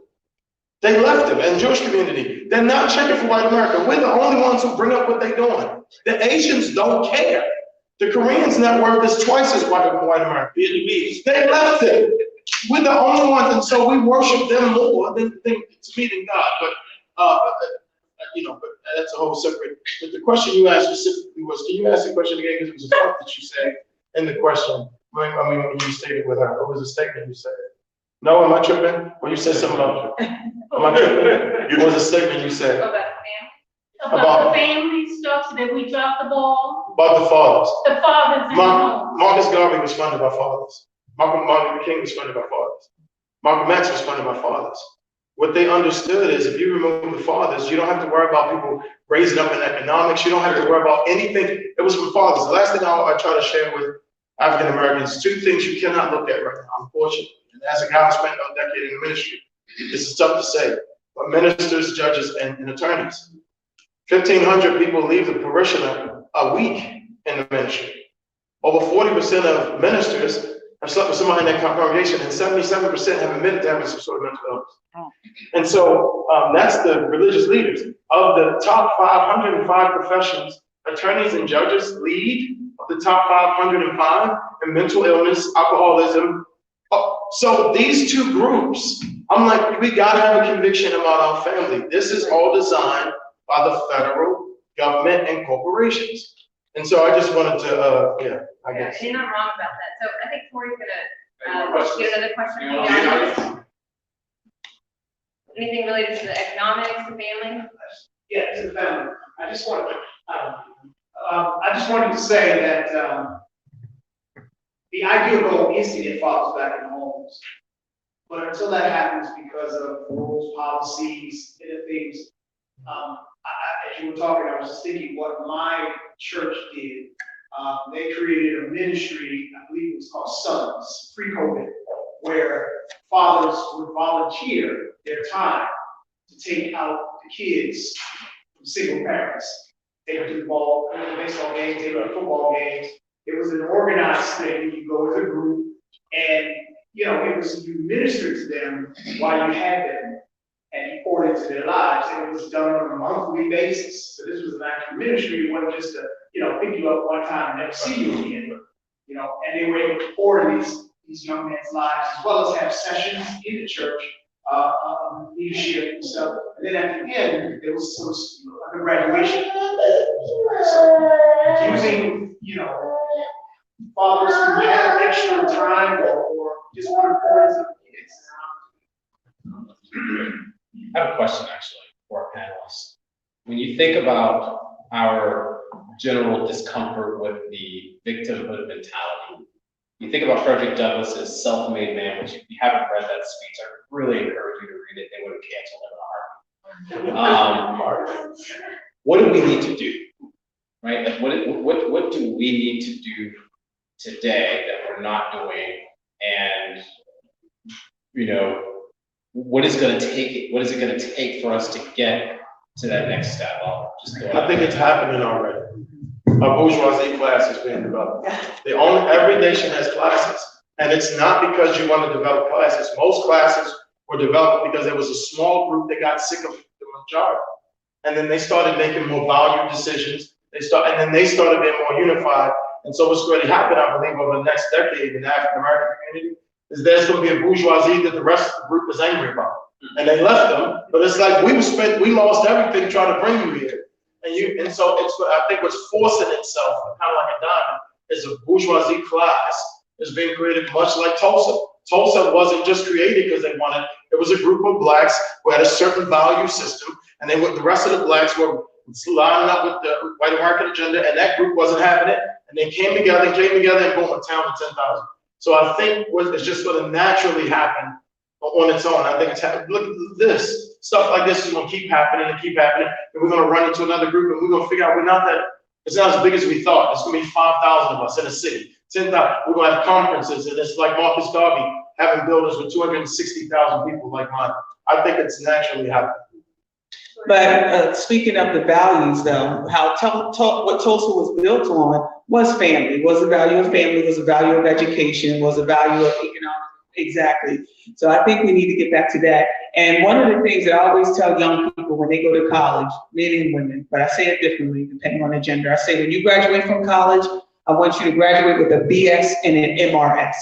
They left them, and Jewish community. They're not checking for white America. We're the only ones who bring up what they're doing. The Asians don't care. The Koreans' net worth is twice as white America. They left them. We're the only ones, and so we worship them more than God. But but that's a whole separate. But the question you asked specifically was, can you ask the question again? Because it was a thought that you said in the question. I mean, when you stated with her, what was the statement you said? No, am I tripping? Or you said something about? Am I tripping? What was the statement you said? About the family structure that we dropped the ball. About the fathers. The fathers in the home. Marcus Garvey was funded by fathers. Martin Luther King was funded by fathers. Malcolm X was funded by fathers. What they understood is if you remove the fathers, you don't have to worry about people raising up in economics. You don't have to worry about anything. It was from fathers. The last thing I try to share with African Americans, two things you cannot look at right now, unfortunately. And as a guy who spent a decade in the ministry, this is tough to say, but ministers, judges, and attorneys. 1,500 people leave the parishioner a week in the ministry. Over 40% of ministers have slept with somebody in their congregation, and 77% have admitted to having some sort of mental illness. And so that's the religious leaders. Of the top 505 professions, attorneys and judges lead of the top 505 in mental illness, alcoholism. So these two groups, I'm like, we gotta have a conviction about our family. This is all designed by the federal government and corporations. And so I just wanted to, I guess. You're not wrong about that. So I think Tori's gonna get another question from the audience. Anything related to the economics, the family? Yeah, to the family. I just wanted to say that the ideal goal is to get fathers back in homes. But until that happens because of rules, policies, and things, as you were talking, I was just thinking what my church did. They created a ministry, I believe it was called Sons, pre-COVID, where fathers would volunteer their time to take out the kids from single parents. They would do baseball games, they would do football games. It was an organized thing. You go as a group, and it was you ministered to them while you had them, and you poured into their lives. And it was done on a monthly basis. So this was an actual ministry. It wasn't just to pick you up one time and never see you again. And they were able to pour in these young men's lives, as well as have sessions in the church, leadership and stuff. And then at the end, there was like a graduation. So using fathers who have extra time or just want to pour into the kids. I have a question actually for our panelists. When you think about our general discomfort with the victimhood mentality, you think about Frederick Douglass's Self-Made Man, which if you haven't read that speech, I really encourage you to read it. They would have canceled it in a heartbeat. What do we need to do? Right? Like what do we need to do today that we're not doing? And what is it going to take for us to get to that next step. I'll just go I think it's happening already. A bourgeoisie class is being developed. Every nation has classes, and it's not because you want to develop classes. Most classes were developed because there was a small group that got sick of the majority, and then they started making more valued decisions. And then they started being more unified. And so what's going to happen, I believe, over the next decade in the African American community is there's going to be a bourgeoisie that the rest of the group is angry about, and they left them. But it's like we lost everything trying to bring you here. And so I think what's forcing itself, kind of like a diamond, is a bourgeoisie class is being created much like Tulsa. Tulsa wasn't just created because they wanted, it was a group of blacks who had a certain value system, and the rest of the blacks were lining up with the white American agenda, and that group wasn't having it, and they came together, and boom, a town of 10,000. So I think it's just going to naturally happen on its own. I think it's happening. Look at this. Stuff like this is going to keep happening, and we're going to run into another group, and we're going to figure out it's not as big as we thought. It's going to be 5,000 of us in a city. 10,000. We're going to have conferences, and it's like Marcus Garvey having buildings with 260,000 people like mine. I think it's naturally happening. But speaking of the values, though, what Tulsa was built on was family, was the value of family, was the value of education, was the value of economic. Exactly. So I think we need to get back to that. And one of the things that I always tell young people when they go to college, men and women, but I say it differently depending on the gender. I say when you graduate from college, I want you to graduate with a BS and an MRS.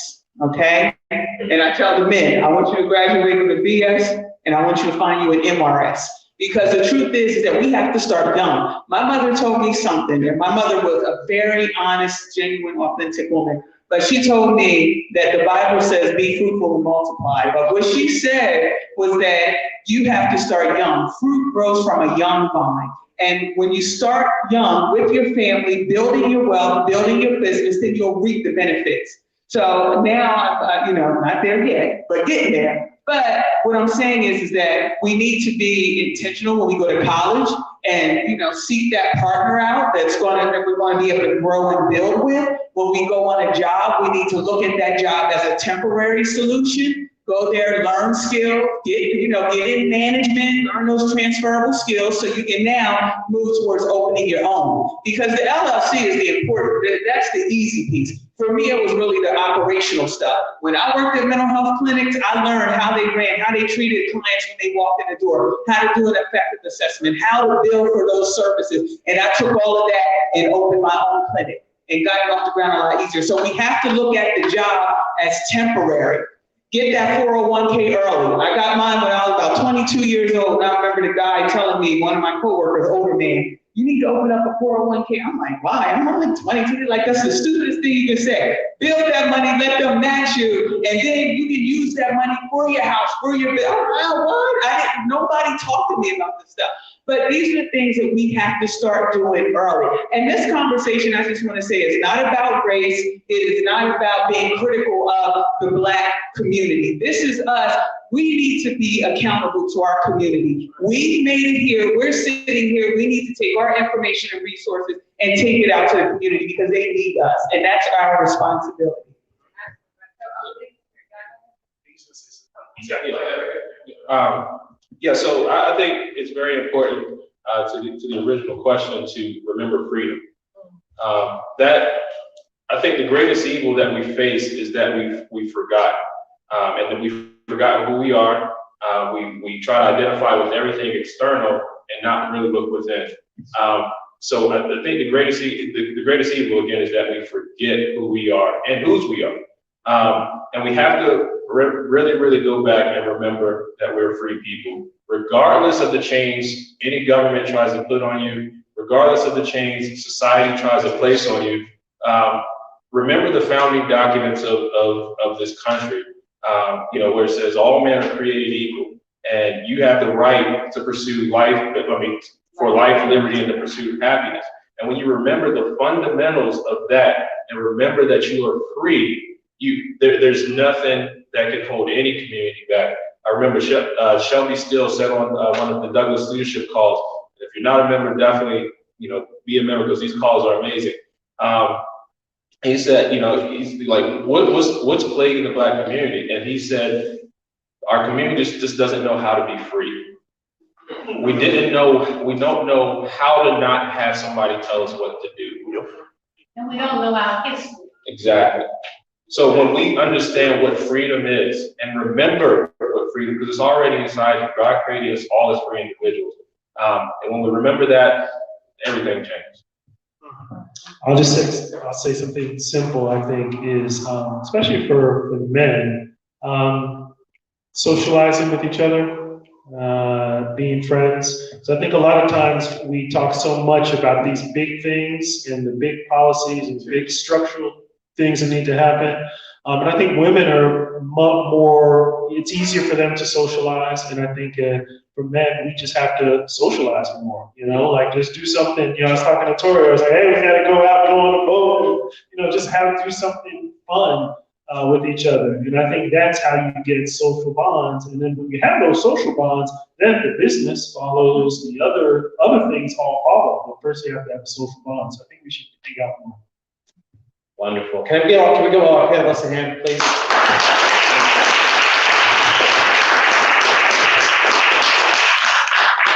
Okay? And I tell the men, I want you to graduate with a BS and I want you to find you an MRS. Because the truth is that we have to start young. My mother told me something, and my mother was a very honest, genuine, authentic woman. But she told me that the Bible says, be fruitful and multiply. But what she said was that you have to start young. Fruit grows from a young vine. And when you start young with your family, building your wealth, building your business, then you'll reap the benefits. So now, not there yet, but getting there. But what I'm saying is that we need to be intentional when we go to college and, seek that partner out that we're going to be able to grow and build with. When we go on a job, we need to look at that job as a temporary solution. Go there, learn skills, get in management, learn those transferable skills so you can now move towards opening your own. Because the LLC is the important, that's the easy piece. For me, it was really the operational stuff. When I worked at mental health clinics, I learned how they ran, how they treated clients when they walked in the door, how to do an effective assessment, how to bill for those services. And I took all of that and opened my own clinic and got it off the ground a lot easier. So we have to look at the job as temporary. Get that 401k early. I got mine when I was about 22 years old. And I remember the guy telling me, one of my coworkers, older man, you need to open up a 401k. I'm like, why? I'm only 22. Like, that's the stupidest thing you can say. Build that money, let them match you, and then you can use that money for your house, for your business. Nobody talked to me about this stuff. But these are the things that we have to start doing early. And this conversation, I just want to say, is not about race. It is not about being critical of the Black community. This is us. We need to be accountable to our community. We made it here. We're sitting here. We need to take our information and resources and take it out to the community because they need us. And that's our responsibility. So I think it's very important to the original question to remember freedom. I think the greatest evil that we face is that we forgot, and that we've forgotten who we are. We try to identify with everything external and not really look within. So I think the greatest evil again is that we forget who we are and whose we are, and we have to really go back and remember that we're free people, regardless of the chains any government tries to put on you, regardless of the chains society tries to place on you. Remember the founding documents of this country, where it says all men are created equal, and you have the right to pursue life, for life, liberty, and the pursuit of happiness. And when you remember the fundamentals of that, and remember that you are free, there's nothing that can hold any community back. I remember Shelby Steele said on one of the Douglass leadership calls, if you're not a member, definitely, be a member because these calls are amazing. He said, he's like, what's plaguing the Black community? And he said, our community just doesn't know how to be free. We don't know how to not have somebody tell us what to do. And we don't know our history. Exactly. So when we understand what freedom is and remember what freedom, because it's already inside you, God created us all as free individuals. And when we remember that, everything changes. I'll say something simple, I think, is, especially for the men, socializing with each other, being friends. So I think a lot of times we talk so much about these big things and the big policies and big structural things that need to happen. And I think women are more, it's easier for them to socialize. And I think for men, we just have to socialize more, like just do something. I was talking to Tori, I was like, hey, we gotta go out, go on a boat, and, just have to do something fun with each other. And I think that's how you get social bonds. And then when you have those social bonds, then the business follows, the other things all follow. But first you have to have a social bond. So I think we should dig out more. Wonderful. Can we go all give us a hand, please?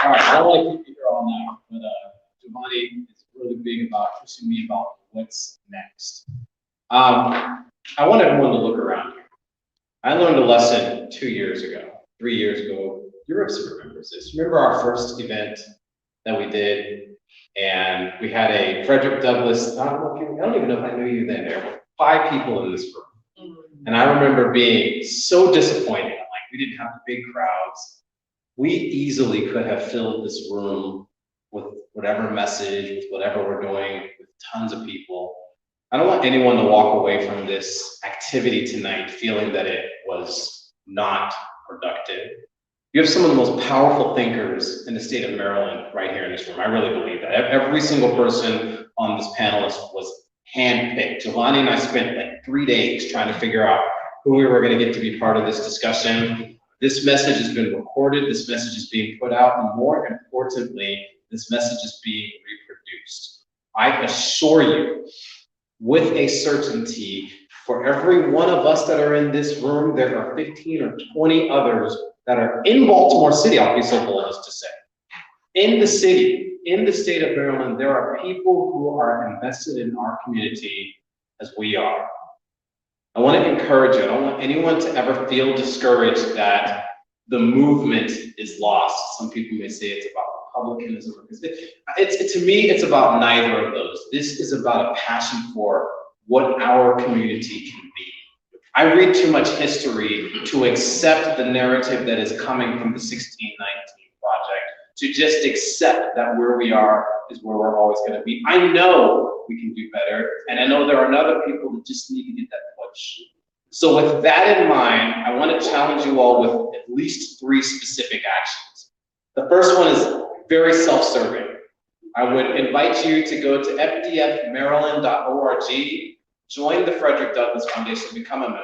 All right, I don't want to keep you here all night, but Giovanni is really big about pushing me about what's next. I want everyone to look around here. I learned a lesson 2 years ago, 3 years ago. Europe remembers this. Remember our first event that we did? And we had a Frederick Douglass, I don't even know if I knew you then. There were 5 people in this room. And I remember being so disappointed. Like, we didn't have the big crowds. We easily could have filled this room with whatever message, with whatever we're doing, with tons of people. I don't want anyone to walk away from this activity tonight feeling that it was not productive. You have some of the most powerful thinkers in the state of Maryland right here in this room. I really believe that. Every single person on this panelist was handpicked. Giovanni and I spent like 3 days trying to figure out who we were going to get to be part of this discussion. This message has been recorded. This message is being put out. And more importantly, this message is being reproduced. I assure you, with a certainty, for every one of us that are in this room, there are 15 or 20 others that are in Baltimore City, I'll be so bold as to say. In the city, in the state of Maryland, there are people who are invested in our community as we are. I want to encourage you. I don't want anyone to ever feel discouraged that the movement is lost. Some people may say it's about republicanism. To me, it's about neither of those. This is about a passion for what our community can be. I read too much history to accept the narrative that is coming from the 1619 Project, to just accept that where we are is where we're always going to be. I know we can do better, and I know there are other people that just need to get that push. So with that in mind, I want to challenge you all with at least 3 specific actions. The first one is very self-serving. I would invite you to go to fdfmaryland.org, join the Frederick Douglass Foundation, become a member.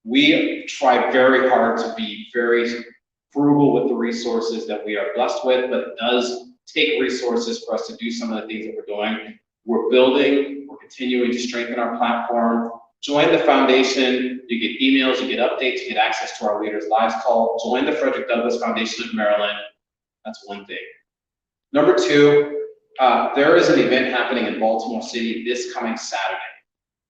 We try very hard to be very frugal with the resources that we are blessed with, but it does take resources for us to do some of the things that we're doing. We're building, we're continuing to strengthen our platform. Join the foundation, you get emails, you get updates, you get access to our Leaders Lives call. Join the Frederick Douglass Foundation of Maryland. That's one thing. Number 2, there is an event happening in Baltimore City this coming Saturday.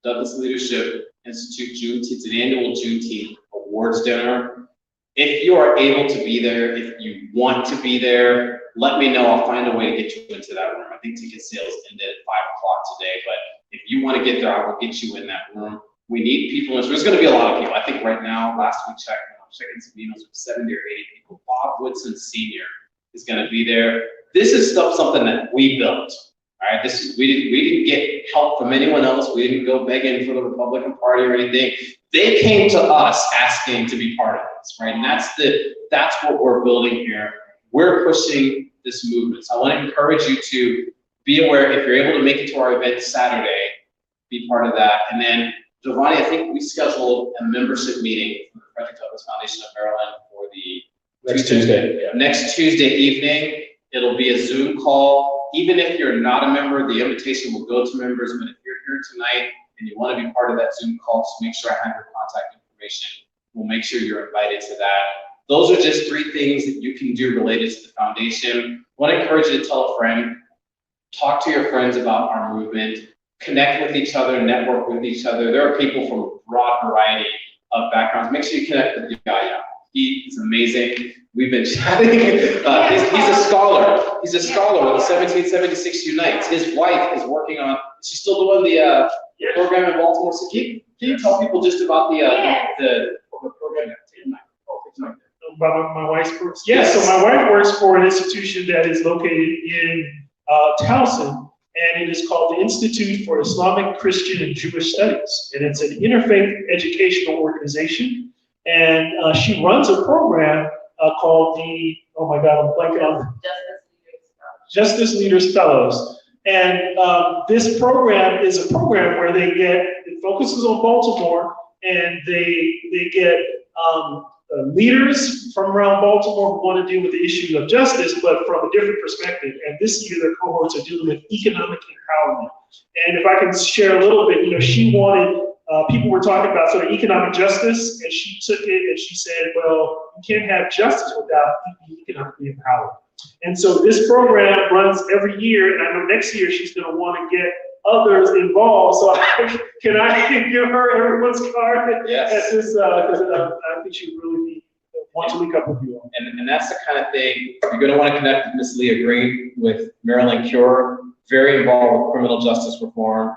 Douglass Leadership Institute Juneteenth, it's an annual Juneteenth awards dinner. If you are able to be there, if you want to be there, let me know. I'll find a way to get you into that room. I think ticket sales ended at 5 o'clock today, but if you want to get there, I will get you in that room. We need people. There's going to be a lot of people. I think right now, last we checked, I'm checking some emails with 70 or 80 people. Bob Woodson Sr. is going to be there. This is something that we built. All right, we didn't get help from anyone else. We didn't go begging for the Republican Party or anything. They came to us asking to be part of this, right? And that's what we're building here. We're pushing this movement. So I want to encourage you to be aware. If you're able to make it to our event Saturday, be part of that. And then, Giovanni, I think we scheduled a membership meeting for the Frederick Douglass Foundation of Maryland for the Next Tuesday. Yeah. Next Tuesday evening. It'll be a Zoom call. Even if you're not a member, the invitation will go to members. But if you're here tonight and you want to be part of that Zoom call, just make sure I have your contact information. We'll make sure you're invited to that. Those are just 3 things that you can do related to the foundation. I want to encourage you to tell a friend, talk to your friends about our movement, connect with each other, network with each other. There are people from a broad variety of backgrounds. Make sure you connect with Yaya. He is amazing. We've been chatting. He's a scholar. He's a scholar with the 1776 Unites. His wife is working on, she's still doing the program in Baltimore. So can you tell people just about the program? About my wife's work? Yes, so my wife works for an institution that is located in Towson, and it is called the Institute for Islamic, Christian, and Jewish Studies. And it's an interfaith educational organization. And she runs a program called the, oh my God, I'm blanking on Justice Leaders Fellows. And this program is a program where it focuses on Baltimore, and they get leaders from around Baltimore who want to deal with the issue of justice, but from a different perspective. And this year, their cohorts are dealing with economic empowerment. And if I can share a little bit, she wanted, people were talking about sort of economic justice, and she took it and she said, well, you can't have justice without being economically empowered. And so this program runs every year, and I know next year she's going to want to get others involved. So can I give her everyone's card? Yes. At this, because I think she would really want to link up with you all. And that's the kind of thing, you're going to want to connect with Ms. Leah Green, with Marilyn Cure, very involved with criminal justice reform.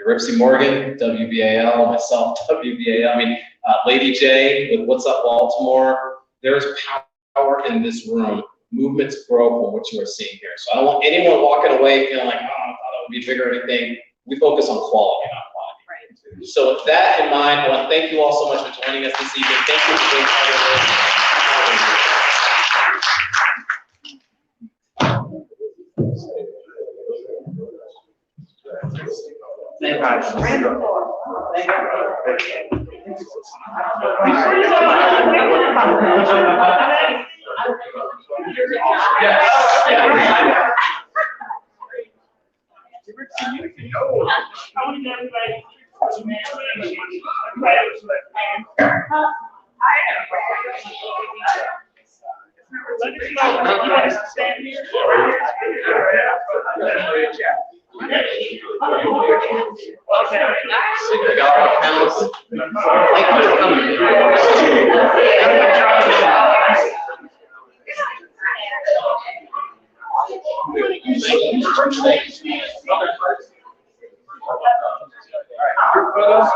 Ripsy Morgan, WBAL, myself, WBAL. I mean, Lady J with What's Up Baltimore. There's power in this room. Movements grow from what you are seeing here. So I don't want anyone walking away feeling like, oh, I thought it would be bigger or anything. We focus on quality, not quantity. Right. So with that in mind, I want to thank you all so much for joining us this evening. Thank you for being part of this.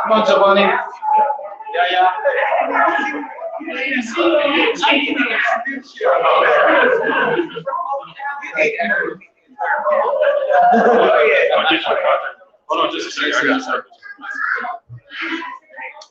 Come on, Giovanni. Yeah. Hold on just a second. I got